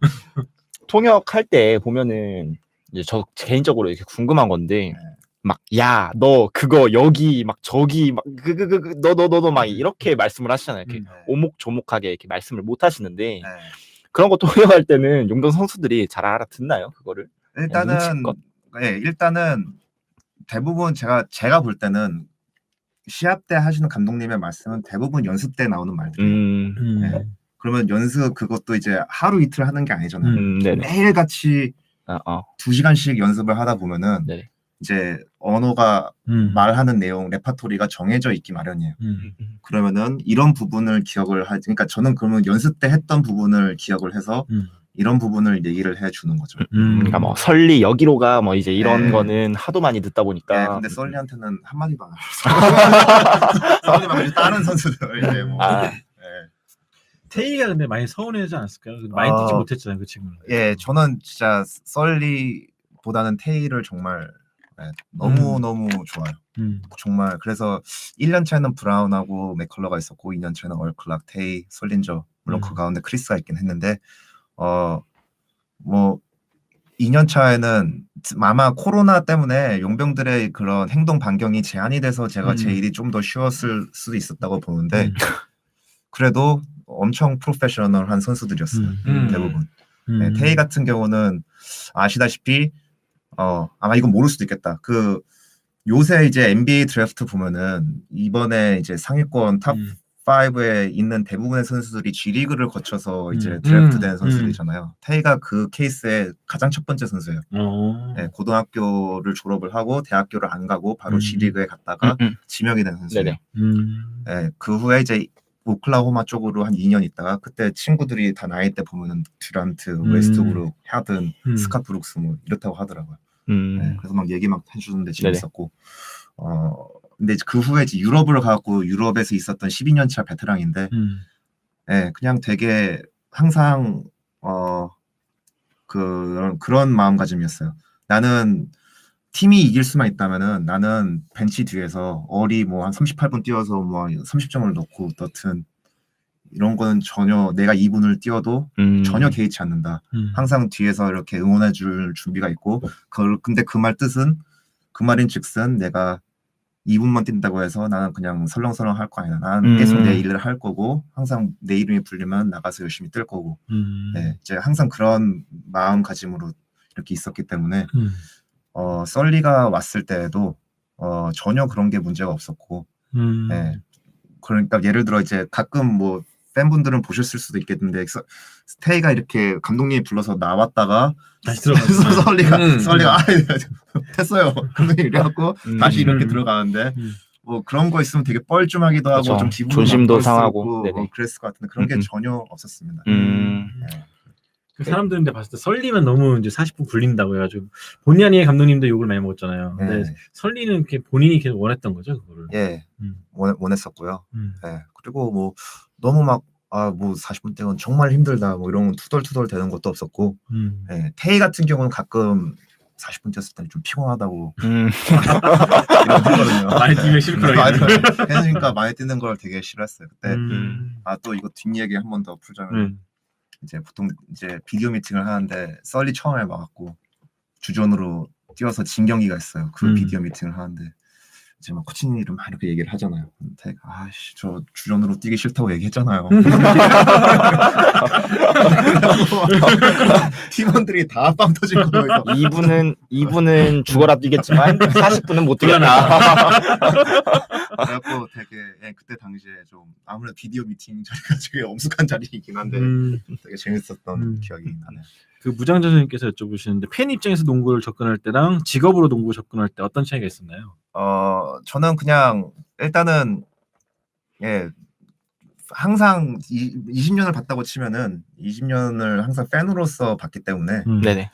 통역할 때 보면은 이제 저 개인적으로 이렇게 궁금한 건데 막 야 너 그거 여기 막 저기 막 너도 막 이렇게 말씀을 하시잖아요. 이렇게 오목조목하게 이렇게 말씀을 못 하시는데 그런 거 통역할 때는 용병 선수들이 잘 알아듣나요? 그거를? 일단은 대부분 제가 볼 때는 시합 때 하시는 감독님의 말씀은 대부분 연습 때 나오는 말들이에요. 그러면 연습 그것도 이제 하루 이틀 하는 게 아니잖아요. 매일 같이 2시간씩 연습을 하다 보면은 이제 언어가 말하는 내용 레파토리가 정해져 있기 마련이에요. 그러면은 이런 부분을 기억을 그러니까 저는 그러면 연습 때 했던 부분을 기억을 해서 이런 부분을 얘기를 해주는 거죠. 그러니까 뭐 설리 여기로 가 뭐 이제 이런 거는 하도 많이 듣다 보니까. 근데 썰리한테는 한마디도 안 하죠. 썰리 말고 다른 선수들 이제 뭐. 테이가 근데 많이 서운해하지 않았을까요? 많이 뛰지 못했잖아요, 그 친구는. 예, 저는 진짜 썰리보다는 테이를 정말 너무 좋아요. 정말 그래서 1년 차에는 브라운하고 맥컬러가 있었고 2년 차에는 얼클락, 테이, 솔린저 물론 그 가운데 크리스가 있긴 했는데 뭐 2년 차에는 아마 코로나 때문에 용병들의 그런 행동 반경이 제한이 돼서 제가 제 일이 좀 더 쉬웠을 수도 있었다고 보는데 그래도 엄청 프로페셔널한 선수들이었어요. 대부분. 테이 같은 경우는 아시다시피 아마 이건 모를 수도 있겠다. 요새 이제 NBA 드래프트 보면은 이번에 이제 상위권 탑 5에 있는 대부분의 선수들이 G리그를 거쳐서 이제 드래프트된 선수들이잖아요. 테이가 그 케이스의 가장 첫 번째 선수예요. 고등학교를 졸업을 하고 대학교를 안 가고 바로 G리그에 갔다가 지명이 된 선수예요. 그 후에 이제 오클라호마 쪽으로 한 2년 있다가 그때 친구들이 다 나이 때 보면은 듀란트, 웨스트브룩, 하든, 스캇 브룩스 뭐 이렇다고 하더라고요. 그래서 막 얘기 막 해주는데 재밌었고 근데 그 후에 이제 유럽을 가고 유럽에서 있었던 12년 차 베테랑인데 그냥 되게 항상 그런 마음가짐이었어요. 나는 팀이 이길 수만 있다면은 나는 벤치 뒤에서 뭐 한 38분 뛰어서 뭐 30점을 넣고 어떻든 이런 거는 전혀 내가 2분을 뛰어도 전혀 개의치 않는다. 항상 뒤에서 이렇게 응원해줄 준비가 있고 근데 그 말인즉슨 내가 2분만 뛴다고 해서 나는 그냥 설렁설렁 할 거 아니야. 나는 계속 내 일을 할 거고 항상 내 이름이 불리면 나가서 열심히 뛸 거고 네, 이제 항상 그런 마음가짐으로 이렇게 있었기 때문에 썰리가 왔을 때에도 전혀 그런 게 문제가 없었고 네, 그러니까 예를 들어 이제 가끔 뭐 팬분들은 보셨을 수도 있겠는데 스테이가 이렇게 감독님이 불러서 나왔다가 다시 들어갔어요. 썰리가 됐어요. 감독님 이래갖고 다시 이렇게 들어가는데 뭐 그런 거 있으면 되게 뻘쭘하기도 하고 그렇죠. 좀 기분도 존심도 나쁠 수 상하고. 있고 그랬을 것 같은데 그런 게 전혀 없었습니다. 음. 네. 그 사람들인데 봤을 때 설리면 너무 이제 40분 굴린다고 해가지고 본의 아니게 감독님도 욕을 많이 먹었잖아요. 근데 네. 설리는 이렇게 본인이 계속 원했던 거죠, 그거를. 예, 원했었고요. 음. 예, 그리고 뭐 너무 막 뭐 40분 때는 정말 힘들다 뭐 이런 투덜투덜 되는 것도 없었고 예, 테이 같은 경우는 가끔 40분 뛰었을 때는 좀 피곤하다고 이러거든요. 많이 뛰면 싫더라고요. 그러니까 많이 뛰는 걸 되게 싫어했어요. 그때 또 이거 뒷얘기 한 번 더 풀자면 이제 보통 이제 비디오 미팅을 하는데 썰리 처음에 와갖고 주전으로 뛰어서 진 경기가 있어요. 그 비디오 미팅을 하는데 이제 막 코치님 이름 막 이렇게 얘기를 하잖아요. 근데 아씨 저 주전으로 뛰기 싫다고 얘기했잖아요. 팀원들이 다 빵 터질 거예요. 2분은 죽어라 뛰겠지만 40분은 못 뛰겠다. 그래갖고 되게 그때 당시에 좀 아무래도 비디오 미팅 자리가 되게 엄숙한 자리이긴 한데 되게 재밌었던 기억이 나네요. 그 무장전선님께서 여쭤보시는데 팬 입장에서 농구를 접근할 때랑 직업으로 농구 접근할 때 어떤 차이가 있었나요? 저는 그냥 일단은 항상 20년을 봤다고 치면은 20년을 항상 팬으로서 봤기 때문에 네네.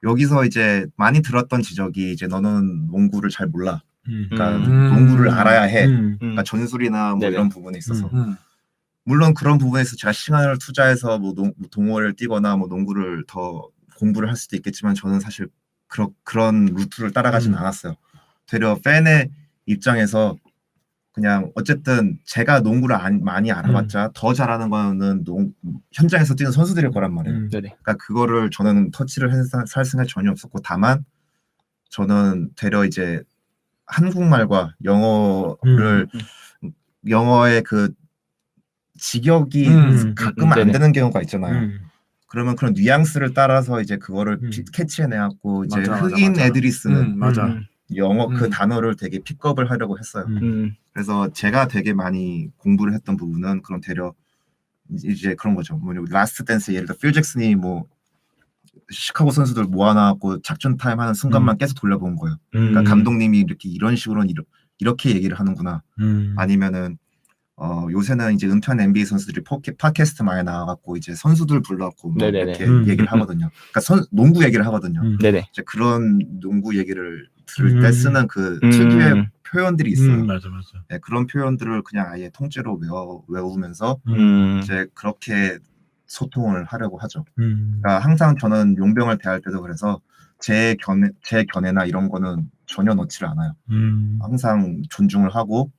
여기서 이제 많이 들었던 지적이 이제 너는 농구를 잘 몰라. 그러니까 음. 농구를 알아야 해. 음. 그러니까 전술이나 뭐 네네. 이런 부분에 있어서 물론 그런 부분에서 제가 시간을 투자해서 뭐 동호회를 뛰거나 뭐 농구를 더 공부를 할 수도 있겠지만 저는 사실 그런 루트를 따라가진 않았어요. 되려 팬의 입장에서 그냥 어쨌든 제가 농구를 많이 알아봤자 더 잘하는 거는 현장에서 뛰는 선수들일 거란 말이에요. 네네. 그러니까 그거를 저는 터치를 살 생각이 전혀 없었고 다만 저는 되려 이제 한국말과 영어의 그 직역이 가끔 안 네네. 되는 경우가 있잖아요. 그러면 그런 뉘앙스를 따라서 이제 그거를 캐치해내갖고 이제 흑인 애들이 쓰는 영어 그 단어를 되게 픽업을 하려고 했어요. 그래서 제가 되게 많이 공부를 했던 부분은 그런 되려 이제 그런 거죠. 뭐냐면 라스트 댄스 예를 들어 필 잭슨이 뭐 시카고 선수들 모아놔갖고 작전 타임 하는 순간만 계속 돌려본 거예요. 그러니까 감독님이 이렇게 이런 식으로 이렇게 얘기를 하는구나. 아니면은 요새는 이제 은퇴한 NBA 선수들이 팟캐스트 많이 나와갖고 이제 선수들 불러갖고 뭐 이렇게 얘기를 하거든요. 그러니까 농구 얘기를 하거든요. 네네. 이제 그런 농구 얘기를 들을 때 쓰는 그 특유의 표현들이 있어요. 맞아. 네, 그런 표현들을 그냥 아예 통째로 외우면서 이제 그렇게 소통을 하려고 하죠. 그러니까 항상 저는 용병을 대할 때도 그래서 제 견해나 이런 거는 전혀 넣지를 않아요. 항상 존중을 하고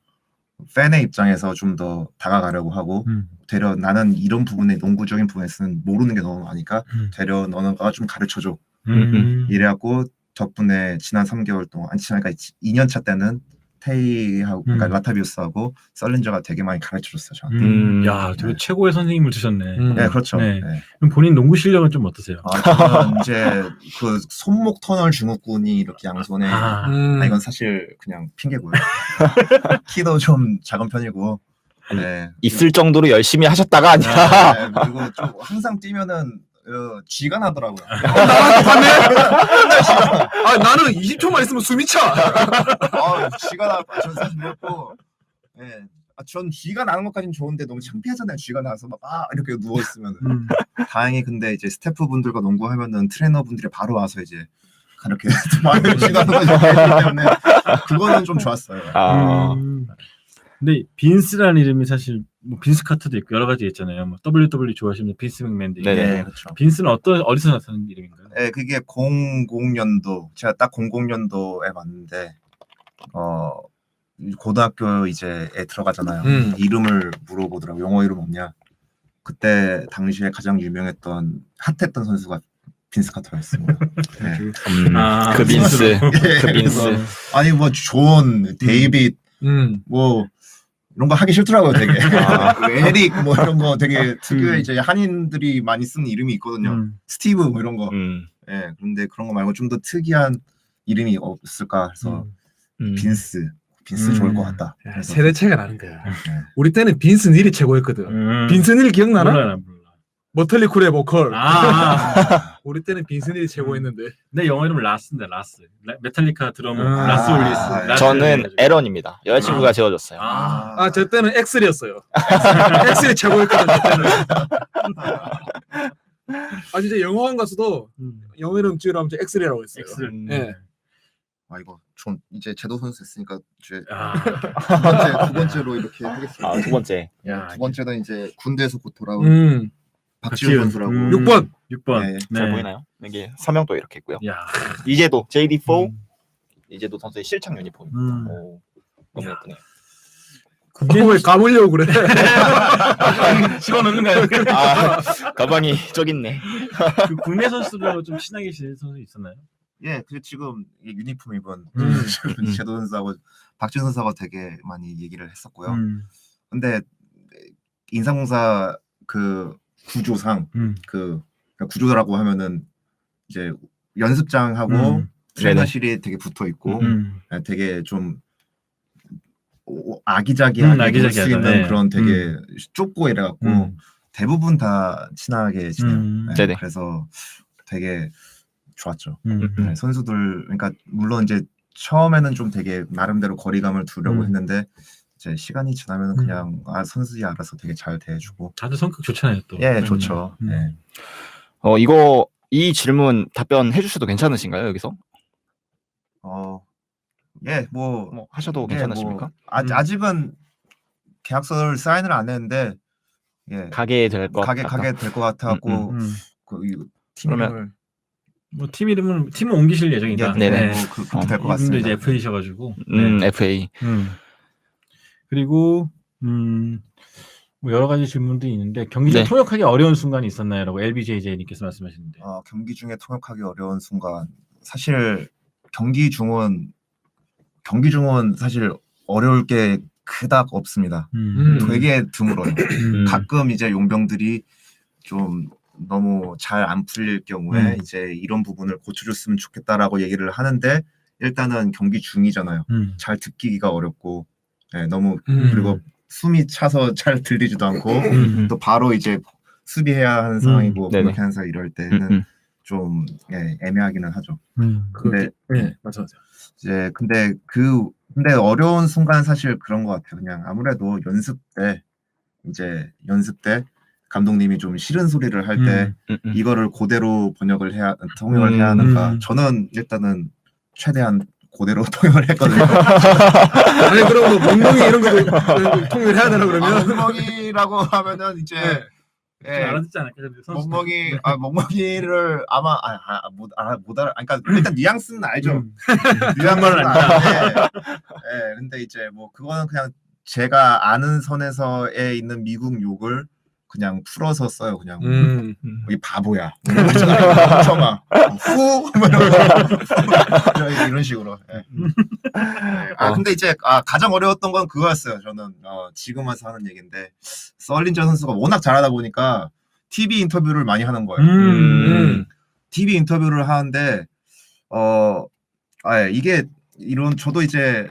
팬의 입장에서 좀 더 다가가려고 하고 되려 나는 이런 부분에 농구적인 부분에서는 모르는 게 너무 많으니까 되려 너가 좀 가르쳐줘. 이래갖고 덕분에 지난 3개월 동안 그러니까 2년차 때는 테이하고 그러니까 라타비우스하고 썰린저가 되게 많이 가르쳐줬어요 저한테. 야, 되게 최고의 선생님을 두셨네. 네, 그렇죠. 네. 네. 그럼 본인 농구 실력은 좀 어떠세요? 저는 이제 그 손목 터널 증후군이 이렇게 양손에 이건 사실 그냥 핑계고요. 키도 좀 작은 편이고. 네. 있을 정도로 열심히 하셨다가 아니라 네, 그리고 좀 항상 뛰면은 쥐가 나더라고요. 나는 20초만 있으면 숨이 차. 쥐가 나. 전 사실 그렇고, 전 쥐가 나는 것까지는 좋은데 너무 창피하잖아요. 쥐가 나서 막 이렇게 누워 있으면. 다행히 근데 이제 스태프분들과 농구하면은 트레이너분들이 바로 와서 이제 이렇게 많은 쥐가 나는 거 때문에 그거는 좀 좋았어요. 근데 빈스라는 이름이 사실 뭐 빈스 카터도 있고 여러 가지 있잖아요. 뭐 WWE 좋아하시는 빈스 맥맨도 있고. 네네. 네, 그렇죠. 빈스는 어디서 나타난 이름인가요? 네, 그게 00년도 제가 딱 00년도에 봤는데 고등학교 이제에 들어가잖아요. 이름을 물어보더라고. 영어 이름 없냐? 그때 당시에 가장 유명했던 핫했던 선수가 빈스 카터였습니다. 네. 그 빈스. 예, 그 빈스. 그래서 아니 뭐 존, 데이빗 뭐 이런 거 하기 싫더라고요, 되게. 그 에릭 뭐 이런 거 되게 특유의 이제 한인들이 많이 쓰는 이름이 있거든요. 스티브 뭐 이런 거. 예, 그런데 그런 거 말고 좀 더 특이한 이름이 없을까 해서 빈스 좋을 것 같다. 야, 그래서 세대 차이가 나는 거야. 네. 우리 때는 빈스 닐이 최고였거든. 빈스 닐 기억나나? 몰라. 머틀리 쿨의 보컬. 아. 우리 때는 빈스 닐이 최고였는데. 내 영어 이름 라스인데 라스. 메탈리카 드러머 아. 라스 올리스. 라스 저는 해가지고. 에런입니다. 여자친구가 지어줬어요. 아. 저 때는 엑슬이었어요. 엑슬이 최고였거든. 저 때는. 진짜 영어관 가서도 영어 이름 지으라면 저 엑슬이라고 했어요. 엑슬. 예. 이거 전 이제 제도 선수 했으니까 이제 아. 두 번째로 이렇게 하겠습니다. 두 번째. 야. 두 번째는 이제 군대에서 곧 돌아온 음. 박지훈 선수라고. 6번. 6번. 네, 잘 보이나요? 이게 서명도 이렇게 있고요. 야. 이제도 JD4 이제도 선수의 실착 유니폼. 음. 오, 너무 예쁘네요. 왜 감으려고 그래? 집어넣는 거야. 가방이 저기 있네. 그 국내 선수들하고 좀 친하게 지낸 선수 있었나요? 예, 그 지금 이 유니폼 입은 음. 제도 선수하고 박준 선수하고 되게 많이 얘기를 했었고요. 근데 인상공사 그 구조상 그러니까 구조라고 하면은 이제 연습장하고 트레이너실이 되게 붙어 있고 되게 좀 아기자기하게 볼 수 아기자기하다. 있는 네. 그런 되게 좁고 이래갖고 대부분 다 친하게 지내요. 네, 네네. 그래서 되게 좋았죠. 음. 네, 선수들 그러니까 물론 이제 처음에는 좀 되게 나름대로 거리감을 두려고 했는데 이제 시간이 지나면 그냥 선수들이 알아서 되게 잘 대해주고 다들 성격 좋잖아요 또. 예 좋죠. 네. 이 질문 답변 해주셔도 괜찮으신가요 여기서? 예, 뭐 하셔도 예, 괜찮으십니까? 뭐, 아직은 계약서를 사인을 안 했는데 예, 가게 될 것 같다. 가게 될 것 같아갖고 그러면 뭐 팀 이름은 팀은 옮기실 예정이다. 네네. 뭐 그렇게 될 것 이분도 같습니다. 이제 FA셔가지고. FA. 그리고 뭐 여러 가지 질문도 있는데 경기 중 네. 통역하기 어려운 순간이 있었나요?라고 LBJJ님께서 말씀하시는데. 경기 중에 통역하기 어려운 순간 사실 경기 중은 사실 어려울 게 그닥 없습니다. 되게 드물어요. 가끔 이제 용병들이 좀 너무 잘 안 풀릴 경우에 이제 이런 부분을 고쳐줬으면 좋겠다라고 얘기를 하는데 일단은 경기 중이잖아요. 잘 듣기가 어렵고 너무 그리고 숨이 차서 잘 들리지도 않고 또 바로 이제 수비해야 하는 상황이고 네네. 그렇게 하는 이럴 때는 좀 애매하기는 하죠. 근데 네, 맞아. 이제 근데 어려운 순간 사실 그런 것 같아요. 그냥 아무래도 연습 때 감독님이 좀 싫은 소리를 할 때 이거를 그대로 통역을 해야 하는가. 저는 일단은 최대한 그대로 통역을 했거든요. 아니 그럼 뭐 멍멍이 이런 거 통일을 해야 되나 그러면? 멍멍이라고 하면은 이제 좀 알아듣지 않을까? 멍멍이를 아마 못 알아. 그러니까 일단 뉘앙스는 알죠. 뉘앙스는 말은 아는데, 근데 이제 뭐 그거는 그냥 제가 아는 선에서에 있는 미국 욕을 그냥 풀어서 써요. 그냥 이 바보야. 멍청아. 후 이런 식으로. 근데 이제 가장 어려웠던 건 그거였어요. 저는 지금 와서 하는 얘기인데 썰린저 선수가 워낙 잘하다 보니까 TV 인터뷰를 많이 하는 거예요. TV 인터뷰를 하는데 이게 저도 이제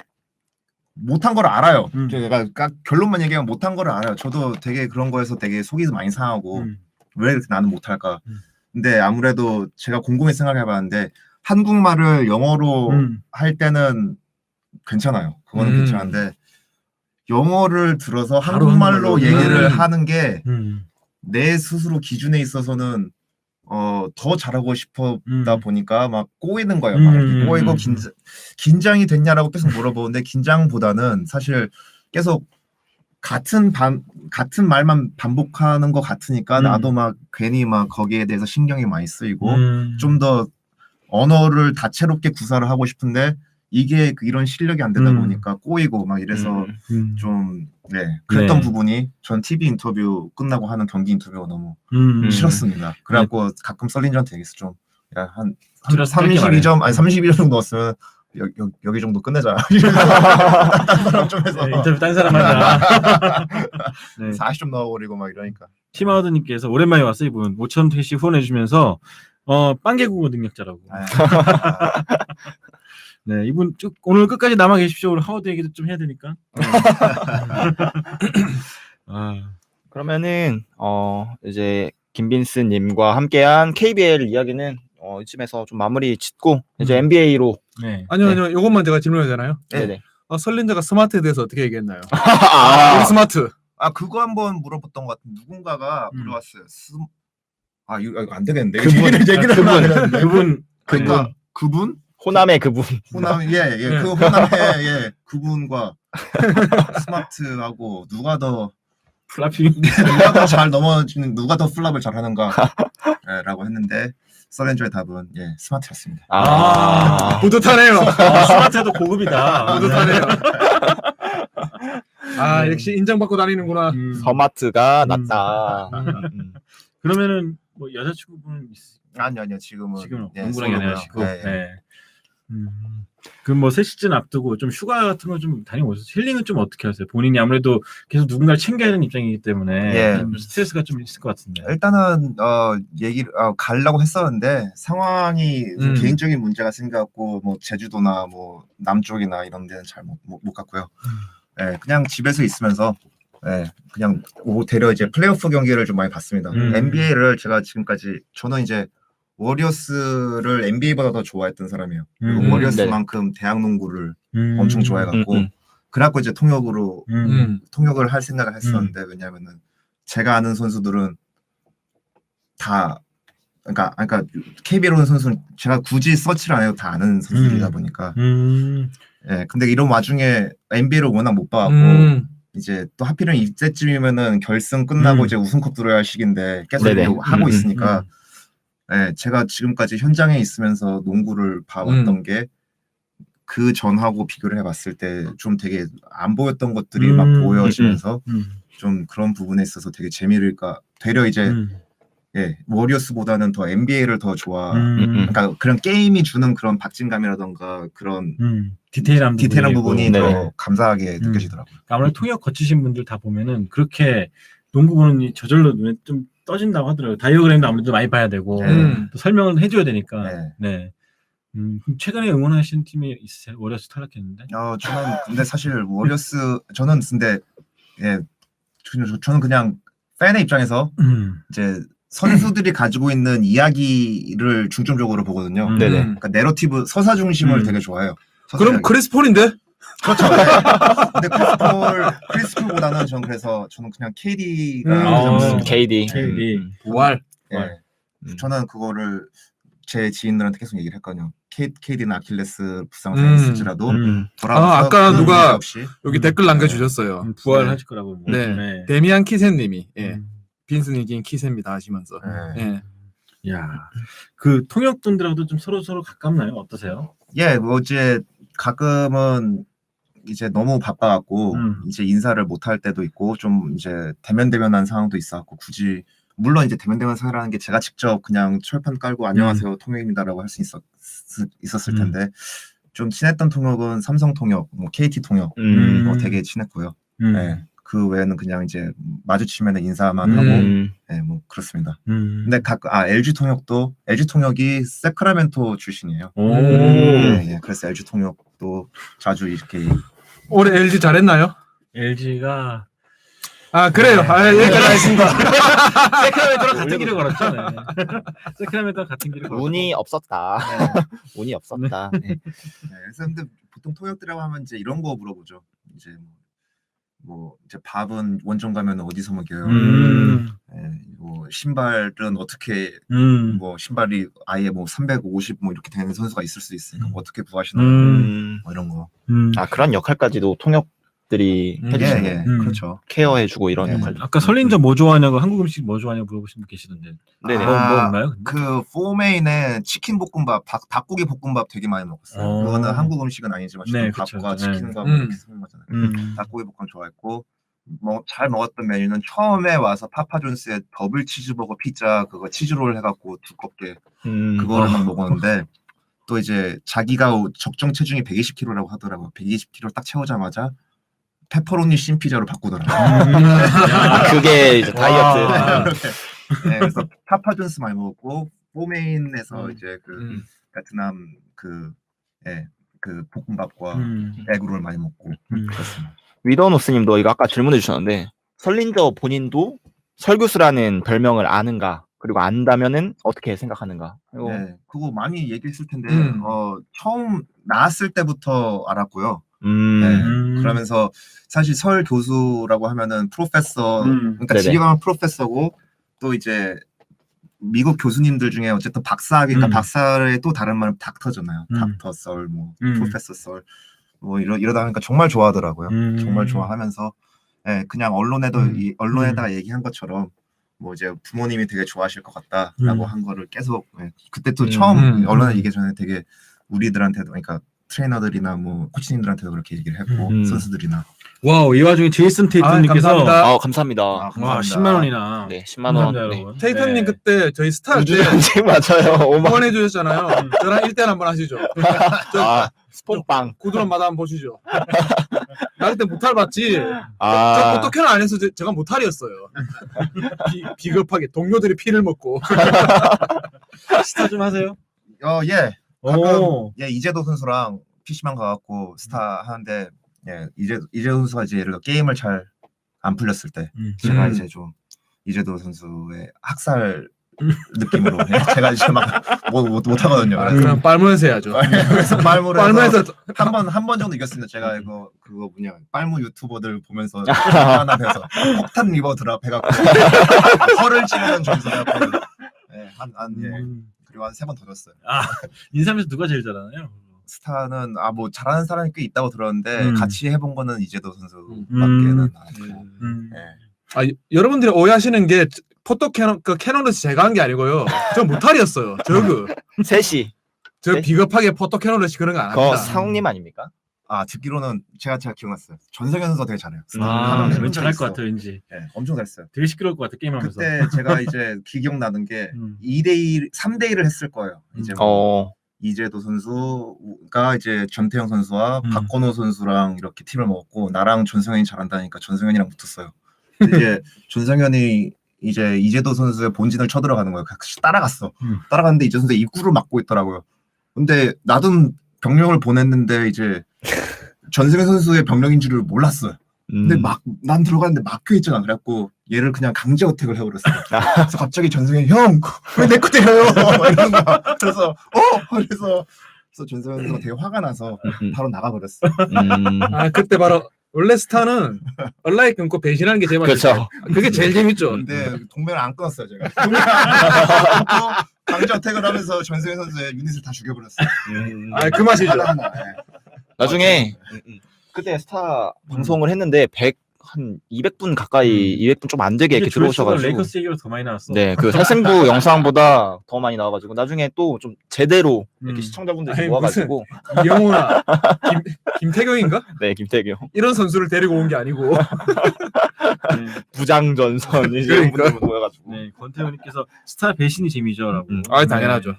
못한 걸 알아요. 제가 결론만 얘기하면 못한 걸 알아요. 저도 되게 그런 거에서 되게 속이 많이 상하고 왜 이렇게 나는 못할까. 근데 아무래도 제가 곰곰이 생각해봤는데 한국말을 영어로 할 때는 괜찮아요. 그거는 괜찮은데 영어를 들어서 한국말로 얘기를 하는 게 내 스스로 기준에 있어서는 더 잘하고 싶다 보니까 막 꼬이는 거예요. 막 이렇게 꼬이고 긴장이 됐냐라고 계속 물어보는데 긴장보다는 사실 계속 같은 말만 반복하는 것 같으니까 음. 나도 막 괜히 막 거기에 대해서 신경이 많이 쓰이고 음. 좀 더 언어를 다채롭게 구사를 하고 싶은데 이게 이런 실력이 안 되다 보니까 꼬이고 막 이래서 좀 그랬던 네. 부분이 전 TV 인터뷰 끝나고 하는 경기 인터뷰가 너무 음. 싫었습니다. 그래갖고 가끔 썰린저한테 얘기했어. 좀 한 줄여서 짧게 32점 아니 32점 정도 넣었으면 여기 정도 끝내자. 딴 사람 좀 해서 네, 인터뷰 딴 사람 하자. 네. 40점 넣어버리고 막 이러니까. 티마우드님께서 오랜만에 왔어 이분 5천 회씩 후원해주면서 빵개국어 능력자라고. 네, 이분 쭉 오늘 끝까지 남아 계십시오. 오늘 하워드 얘기도 좀 해야 되니까. 아, 그러면은 이제 김빈스님과 함께한 KBL 이야기는 이쯤에서 좀 마무리 짓고 이제 NBA로 네. 아니요. 이것만 제가 질문해도 되나요? 네네. 설린저가 스마트에 대해서 어떻게 얘기했나요? 아, 우리 스마트. 그거 한번 물어봤던 것 같은 누군가가 물어봤어요. 이거 안 되겠는데. 그분, 얘기를 하면 안 되는데. 그분 그분? 호남의 그분. 호남 그 호남의 그분과 스마트하고 누가 더 플라핑. 잘 넘어지는 누가 더 플랍을 잘 하는가라고 했는데 서렌저의 답은 스마트였습니다. 뿌듯하네요. 스마트도 고급이다. 뿌듯하네요. 역시 인정받고 다니는구나. 서마트가 낫다. 그러면은 뭐 여자친구분 아니요 지금은 농구랑 솔로고요. 연애하시고. 네. 그럼 뭐 새 시즌 앞두고 좀 휴가 같은 거 좀 다녀오셨어요? 힐링은 좀 어떻게 하세요? 본인이 아무래도 계속 누군가를 챙겨야 하는 입장이기 때문에 좀 스트레스가 좀 있을 것 같은데. 일단은 얘기를 가려고 했었는데 상황이 좀 개인적인 문제가 생겨갖고 뭐 제주도나 뭐 남쪽이나 이런 데는 잘 못 갔고요. 그냥 집에서 있으면서 그냥 되려 이제 플레이오프 경기를 좀 많이 봤습니다. NBA를 제가 지금까지 저는 이제 워리어스를 NBA보다 더 좋아했던 사람이에요. 그리고 워리어스만큼 대학 농구를 엄청 좋아해갖고 그래갖고 이제 통역을 할 생각을 했었는데 왜냐하면은 제가 아는 선수들은 다 그러니까 KBL 오는 선수는 제가 굳이 서치를 안 해도 다 아는 선수들이다 보니까 근데 이런 와중에 NBA를 워낙 못 봐갖고 이제 또 하필은 이때쯤이면은 결승 끝나고 이제 우승컵 들어야 할 시기인데 계속 하고 있으니까 제가 지금까지 현장에 있으면서 농구를 봐왔던 게 그 전하고 비교를 해봤을 때 좀 되게 안 보였던 것들이 막 보여지면서 좀 그런 부분에 있어서 되게 재미를까 되려 이제 워리어스보다는 더 NBA를 더 그러니까 그런 게임이 주는 그런 박진감이라던가 그런 디테일한 부분이 더 감사하게 느껴지더라고요. 아무래도 통역 거치신 분들 다 보면은 그렇게 농구 보는 저절로 눈에 좀 떠진다고 하더라고요. 다이어그램도 아무래도 많이 봐야 되고 또 설명을 해줘야 되니까. 그럼 최근에 응원하시는 팀이 있으세요? 워리어스 탈락했는데? 저는 근데 사실 워리어스 저는 근데 저는 그냥 팬의 입장에서 이제 선수들이 가지고 있는 이야기를 중점적으로 보거든요. 그러니까 내러티브 서사 중심을 되게 좋아해요. 그럼 크리스 폴인데? 그렇죠. 근데 크리스 폴보다는 저는 그냥 KD가 KD. 부활. 저는 그거를 제 지인들한테 계속 얘기를 했거든요. KD는 아킬레스 부상을 당했을지라도 돌아와서 아까 누가 없이 여기 댓글 남겨주셨어요. 부활하실 거라고. 데미안 키세님이 빈스니긴 키세입니다 하시면서. 야, 그 통역분들하고도 좀 서로 가깝나요? 어떠세요? 뭐 이제 가끔은 이제 너무 바빠갖고 이제 인사를 못 할 때도 있고 좀 이제 대면한 상황도 있어갖고 굳이 물론 이제 대면대면 사라는 게 제가 직접 그냥 철판 깔고 안녕하세요 통역입니다라고 할 수 있었을 텐데 좀 친했던 통역은 삼성 통역, 뭐 KT 통역 되게 친했고요. 그 외에는 그냥 이제 마주치면 인사만 하고 뭐 그렇습니다. 근데 LG 통역이 세크라멘토 출신이에요. 그래서 LG 통역도 자주 이렇게 올해 LG 잘했나요? LG가 그래요. 여기까지 하겠습니다. 세크라멘토랑 같은 길을 걸었죠. 세크라멘토랑 같은 길을 걸었죠. 운이 없었다. 운이 없었다. 그래서 근데 보통 통역들이라고 하면 이제 이런 거 물어보죠. 이제 뭐 이제 밥은 원정 가면 어디서 먹여요? 뭐 신발은 어떻게 뭐 신발이 아예 뭐 350 뭐 이렇게 되는 선수가 있을 수 있으니까 어떻게 구하시나요? 뭐 이런 거. 그런 역할까지도 통역 스태프들이 음. 해주시는 예, 거. 그렇죠. 케어해주고 이런 예. 역할. 아까 설린저 뭐 좋아하냐고 한국 음식 뭐 좋아하냐고 물어보신 분 계시던데. 네네. 뭐 아, 없나요? 그 포메인에 치킨 볶음밥, 닭고기 볶음밥 되게 많이 먹었어요. 어. 그거는 한국 음식은 아니지만 네, 밥과 그쵸. 치킨과 네. 뭐 이렇게 쓰는 거잖아요. 닭고기 볶음 좋아했고 뭐 잘 먹었던 메뉴는 처음에 와서 파파존스의 더블 치즈버거 피자 그거 치즈롤 해갖고 두껍게 그거를 막 먹었는데 또 이제 자기가 적정 체중이 120kg라고 하더라고요. 120kg 딱 채우자마자 페퍼로니 신피자로 바꾸더라고요. 그게 이제 다이어트. 와. 네, 그래서 파파존스 많이 먹었고 포메인에서 이제 그 음. 베트남 그 볶음밥과 음. 에그롤 많이 먹고 그렇습니다. 위더노스님도 이거 아까 질문해 주셨는데 설린저 본인도 설교수라는 별명을 아는가? 그리고 안다면은 어떻게 생각하는가? 이거 네, 그거 많이 얘기했을 텐데 음. 처음 나왔을 때부터 알았고요. 네, 음. 그러면서 사실 설 교수라고 하면은 프로페서, 그러니까 네네. 지금 하면 프로페서고 또 이제 미국 교수님들 중에 어쨌든 박사학위니까 박사의 또 다른 말은 닥터잖아요. 닥터 썰, 뭐 프로페서 썰, 뭐 이러다 보니까 정말 좋아하더라고요. 정말 좋아하면서 그냥 언론에다가 얘기한 것처럼 뭐 이제 부모님이 되게 좋아하실 것 같다라고 한 거를 계속 그때 또 처음 언론에 얘기 전에 되게 우리들한테도 그러니까 트레이너들이나 뭐 코치님들한테도 그렇게 얘기를 했고 선수들이나 와우, 이 와중에 제이슨 테이튼님께서 감사합니다. 감사합니다. 와, 감사합니다. 10만 원이나. 네, 10만 원. 감사합니다, 네. 여러분. 테이턴님 네. 그때 저희 스타 할 때 우주전쟁 맞아요. 5만 응원해 주셨잖아요. 저랑 1대1 한번 하시죠. 저 스폰빵. 구두런마다 한번 보시죠. 나 그때 못할 봤지. 저 아, 어떻게는 안 해서 제가 못할이었어요. 비겁하게 동료들이 피를 먹고. 스타 좀 하세요. 예 가끔 오. 이재도 선수랑 PC방 가갖고 스타 하는데 이재도 선수가 이제 예를 들어 게임을 잘 안 풀렸을 때 제가 이제 좀 이재도 선수의 학살 느낌으로 제가 이제 막 못하거든요. 그럼 빨무에서 해야죠. 그래서 빨무에서 한 번 정도 이겼습니다. 제가 그거 뭐냐 빨무 유튜버들 보면서 하나 돼서 폭탄 리버 드랍 해갖고 허를 찌르는 전술해갖고 그리고 한 3번 더 졌어요. 인삼에서 누가 제일 잘하나요? 스타는 뭐 잘하는 사람이 꽤 있다고 들었는데 같이 해본 거는 이재도 선수밖에는 안 했고. 여러분들이 오해하시는 게 포토 캐논에서 제가 한 게 아니고요. 저 못할이었어요. 셋이. 저 네? 비겁하게 포토 캐논에서 그런 거 안 그거 합니다. 상욱님 아닙니까? 듣기로는 제가 기억났어요. 전성현 선수가 되게 잘해요. 왠지 잘할 것 같아, 왠지. 엄청 잘했어요. 되게 시끄러울 것 같아, 게임하면서. 그때 제가 이제 기억나는 게 3대1을 했을 거예요. 이제 이재도 선수가 이제 전태영 선수와 박건호 선수랑 이렇게 팀을 먹었고 나랑 전성현이 잘한다니까 전성현이랑 붙었어요. 근데 이제 전성현이 이제 이재도 선수의 본진을 쳐들어가는 거예요. 같이 따라갔어. 따라갔는데 이재도 선수 입구를 막고 있더라고요. 근데 나도 병력을 보냈는데 이제 전성현 선수의 병력인 줄을 몰랐어요. 근데 난 들어갔는데 막혀 있잖아. 그래갖고 얘를 그냥 강제 어택을 해버렸어요. 그래서 갑자기 전성현이 형 왜 내 거 때려요? 이러는 거야. 그래서 그래서 전성현 선수가 되게 화가 나서 바로 나가버렸어. 그때 바로 원래 스타는 얼라이 끊고 배신하는 게 제일 그렇죠. 그게 제일 재밌죠. 근데 동맹을 안 끊었어요 제가. 동맹을 안 끊고 강제 어택을 하면서 전성현 선수의 유닛을 다 죽여버렸어요. 그 맛이죠. 나중에 그때 스타 방송을 했는데 200분 가까이 200분 좀 안 되게 이렇게 들어오셔가지고 레이커스 얘기로 더 많이 나왔어. 네, 그 살생부 영상보다 더 많이 나와가지고 나중에 또 좀 제대로 이렇게 시청자분들이 모아가지고 이영호나 김태경인가? 네, 김태경 이런 선수를 데리고 온 게 아니고 부장전선 이런 분들 모여가지고 네, 권태현님께서 스타 배신이 재미죠라고. 당연하죠.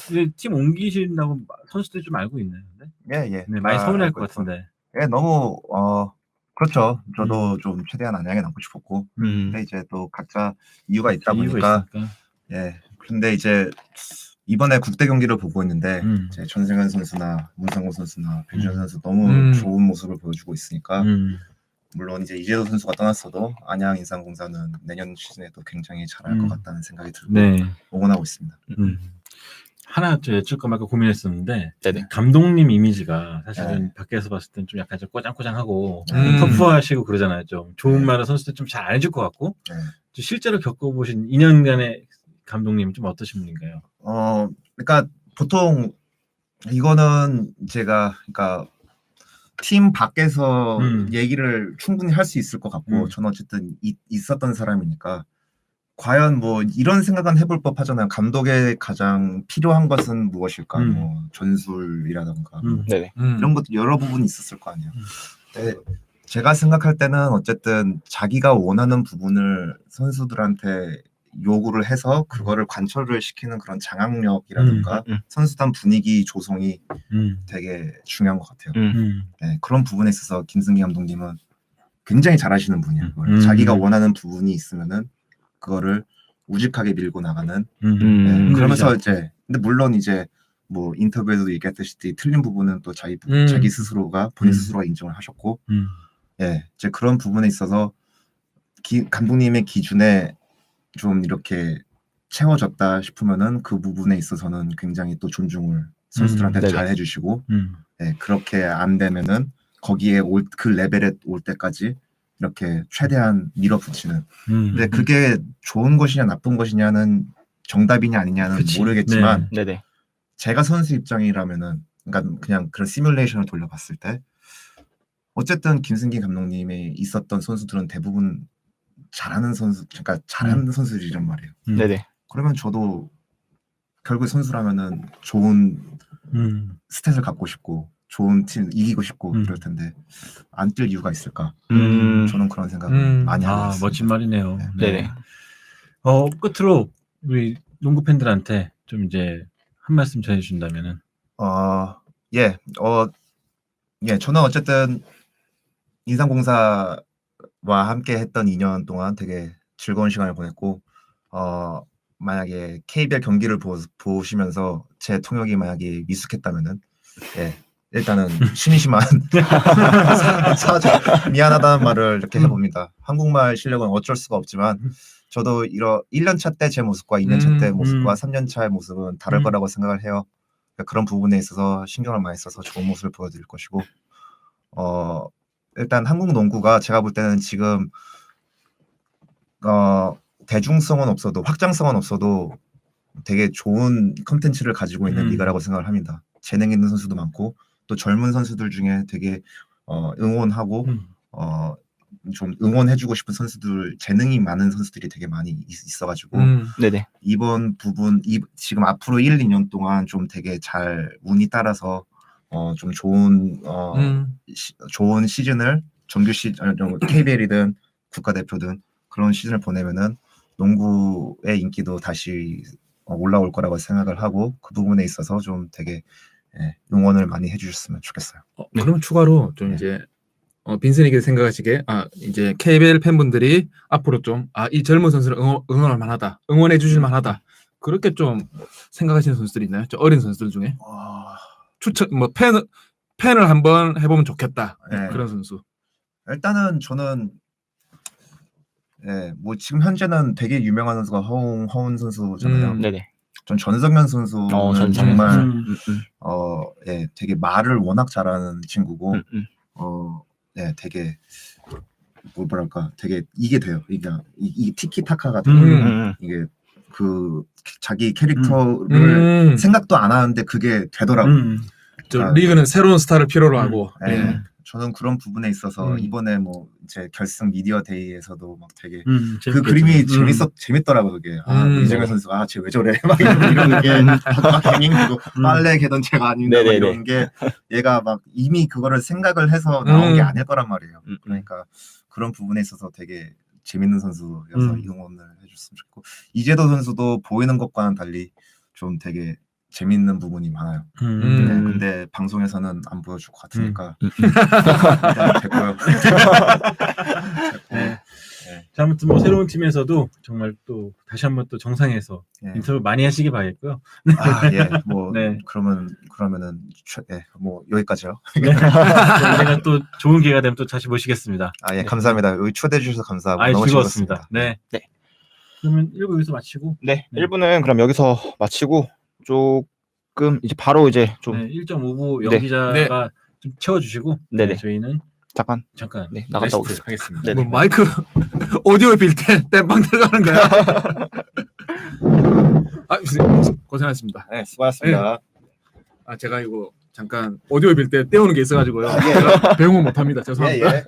근데 팀 옮기신다고 선수들이 좀 알고 있나요? 예. 네, 많이 서운할 것 같은데. 너무 그렇죠. 저도 좀 최대한 안양에 남고 싶었고, 근데 이제 또 각자 이유가 있다 보니까, 근데 이제 이번에 국대 경기를 보고 있는데, 이제 전승현 선수나 문상호 선수나 배주현 선수 너무 좋은 모습을 보여주고 있으니까, 물론 이제 이재도 선수가 떠났어도 안양 인삼공사는 내년 시즌에도 굉장히 잘할 것 같다는 생각이 들고 응원하고 있습니다. 하나 여쭐 말까 고민했었는데 네네. 감독님 이미지가 사실은 밖에서 봤을 땐 좀 약간 좀 꼬장꼬장하고 터프하시고 그러잖아요. 좀 좋은 말을 선수들 좀 잘 안 해줄 것 같고 실제로 겪어보신 2년간의 감독님 좀 어떠신 분인가요? 그러니까 보통 이거는 제가 그러니까 팀 밖에서 음. 얘기를 충분히 할 수 있을 것 같고 저는 어쨌든 있었던 사람이니까 과연 뭐 이런 생각은 해볼 법하잖아요. 감독에 가장 필요한 것은 무엇일까? 뭐 전술이라던가 뭐 네네. 이런 것도 여러 부분이 있었을 거 아니에요. 네, 제가 생각할 때는 어쨌든 자기가 원하는 부분을 선수들한테 요구를 해서 그거를 관철을 시키는 그런 장악력이라든가 선수단 분위기 조성이 되게 중요한 것 같아요. 네, 그런 부분에 있어서 김승기 감독님은 굉장히 잘하시는 분이에요. 그걸. 자기가 원하는 부분이 있으면은 그거를 우직하게 밀고 나가는. 네, 그러면서 이제 근데 물론 이제 뭐 인터뷰에서도 얘기했듯이 틀린 부분은 또 자기 스스로가 본인 스스로가 인정을 하셨고, 예, 이제 그런 부분에 있어서 감독님의 기준에 좀 이렇게 채워졌다 싶으면은 그 부분에 있어서는 굉장히 또 존중을 선수들한테 잘 해주시고, 예, 그렇게 안 되면은 거기에 그 레벨에 올 때까지 이렇게 최대한 밀어붙이는. 근데 그게 좋은 것이냐 나쁜 것이냐는 정답이냐 아니냐는 그치. 모르겠지만 네네. 제가 선수 입장이라면은 그러니까 그냥 그런 시뮬레이션을 돌려봤을 때 어쨌든 김승기 감독님이 있었던 선수들은 대부분 잘하는 선수, 그러니까 잘하는 선수들이란 말이에요. 네네. 그러면 저도 결국 선수라면은 좋은 스탯을 갖고 싶고 좋은 팀 이기고 싶고 그럴 텐데 안 뛸 이유가 있을까? 저는 그런 생각을 많이 하고 있습니다. 멋진 말이네요. 네네. 끝으로 우리 농구 팬들한테 좀 이제 한 말씀 전해주신다면은. 저는 어쨌든 인삼공사와 함께 했던 2년 동안 되게 즐거운 시간을 보냈고, 만약에 KBL 경기를 보시면서 제 통역이 만약에 미숙했다면은, 예, 일단은 심심한 미안하다는 말을 이렇게 해봅니다. 한국말 실력은 어쩔 수가 없지만, 저도 1년 차 때 제 모습과 2년 차 때 모습과 3년 차의 모습은 다를 거라고 생각을 해요. 그러니까 그런 부분에 있어서 신경을 많이 써서 좋은 모습을 보여드릴 것이고, 일단 한국 농구가 제가 볼 때는 지금 대중성은 없어도 확장성은 없어도 되게 좋은 컨텐츠를 가지고 있는 리가라고 생각을 합니다. 재능 있는 선수도 많고 또 젊은 선수들 중에 되게 응원하고 좀 응원해주고 싶은 선수들, 재능이 많은 선수들이 되게 많이 있어가지고 네네. 이번 부분 지금 앞으로 1, 2년 동안 좀 되게 잘 운이 따라서 좀 좋은 시즌을 정규 KBL이든 국가대표든 그런 시즌을 보내면은 농구의 인기도 다시 올라올 거라고 생각을 하고 그 부분에 있어서 좀 되게 응원을 많이 해주셨으면 좋겠어요. 그럼 추가로 좀 이제 빈슨에게 생각하시기에 이제 KBL 팬분들이 앞으로 좀 이 젊은 선수를 응원할 만하다, 응원해 주실 만하다 그렇게 좀 생각하시는 선수들이 있나요? 저 어린 선수들 중에 추천 팬을 한번 해보면 좋겠다 그런 선수. 일단은 저는 뭐 지금 현재는 되게 유명한 선수가 허운 선수잖아요. 네네. 전 전성현 선수는 정말 되게 말을 워낙 잘하는 친구고 되게 뭐랄까 되게 이게 돼요. 이게 티키타카가 돼요. 이게 그 자기 캐릭터를 생각도 안 하는데 그게 되더라고요. 리그는 새로운 스타를 필요로 하고. 저는 그런 부분에 있어서 이번에 뭐 이제 결승 미디어 데이에서도 막 되게 재밌겠죠. 그 그림이 재밌더라고요. 그게 이재명 선수가 쟤 왜 저래 막 이런 게 막 개밍도 빨래 개던 제가 아닌가 막 이런 게 얘가 막 이미 그거를 생각을 해서 나온 게 아닐 거란 말이에요. 그러니까 그런 부분에 있어서 되게 재밌는 선수여서 응원을 해줬으면 좋겠고 이재도 선수도 보이는 것과는 달리 좀 되게 재밌는 부분이 많아요. 근데 방송에서는 안 보여줄 것 같으니까 일단 됐고요. 자, 아무튼 뭐 새로운 팀에서도 정말 또 다시 한번 또 정상에서 인터뷰 많이 하시기 바라겠고요. 그러면은 뭐 여기까지요. 언젠가 또 좋은 기회가 되면 또 다시 모시겠습니다. 감사합니다. 여기 초대해 주셔서 감사하고 너무 즐거웠습니다. 즐거웠습니다. 네. 그러면 1부 여기서 마치고 1부는 그럼 여기서 마치고 조금 이제 바로 이제 좀 1.5부 연기자가 좀 채워주시고 저희는 잠깐 나갔다 오겠습니다. 하겠습니다. 뭐 마이크 오디오 빌 때 땜빵 들어가는 거야? 고생하셨습니다. 수고하셨습니다. 제가 이거 잠깐 오디오 빌 때 떼우는 게 있어가지고요. 예. 제가 배웅을 못합니다. 죄송합니다. 예, 예.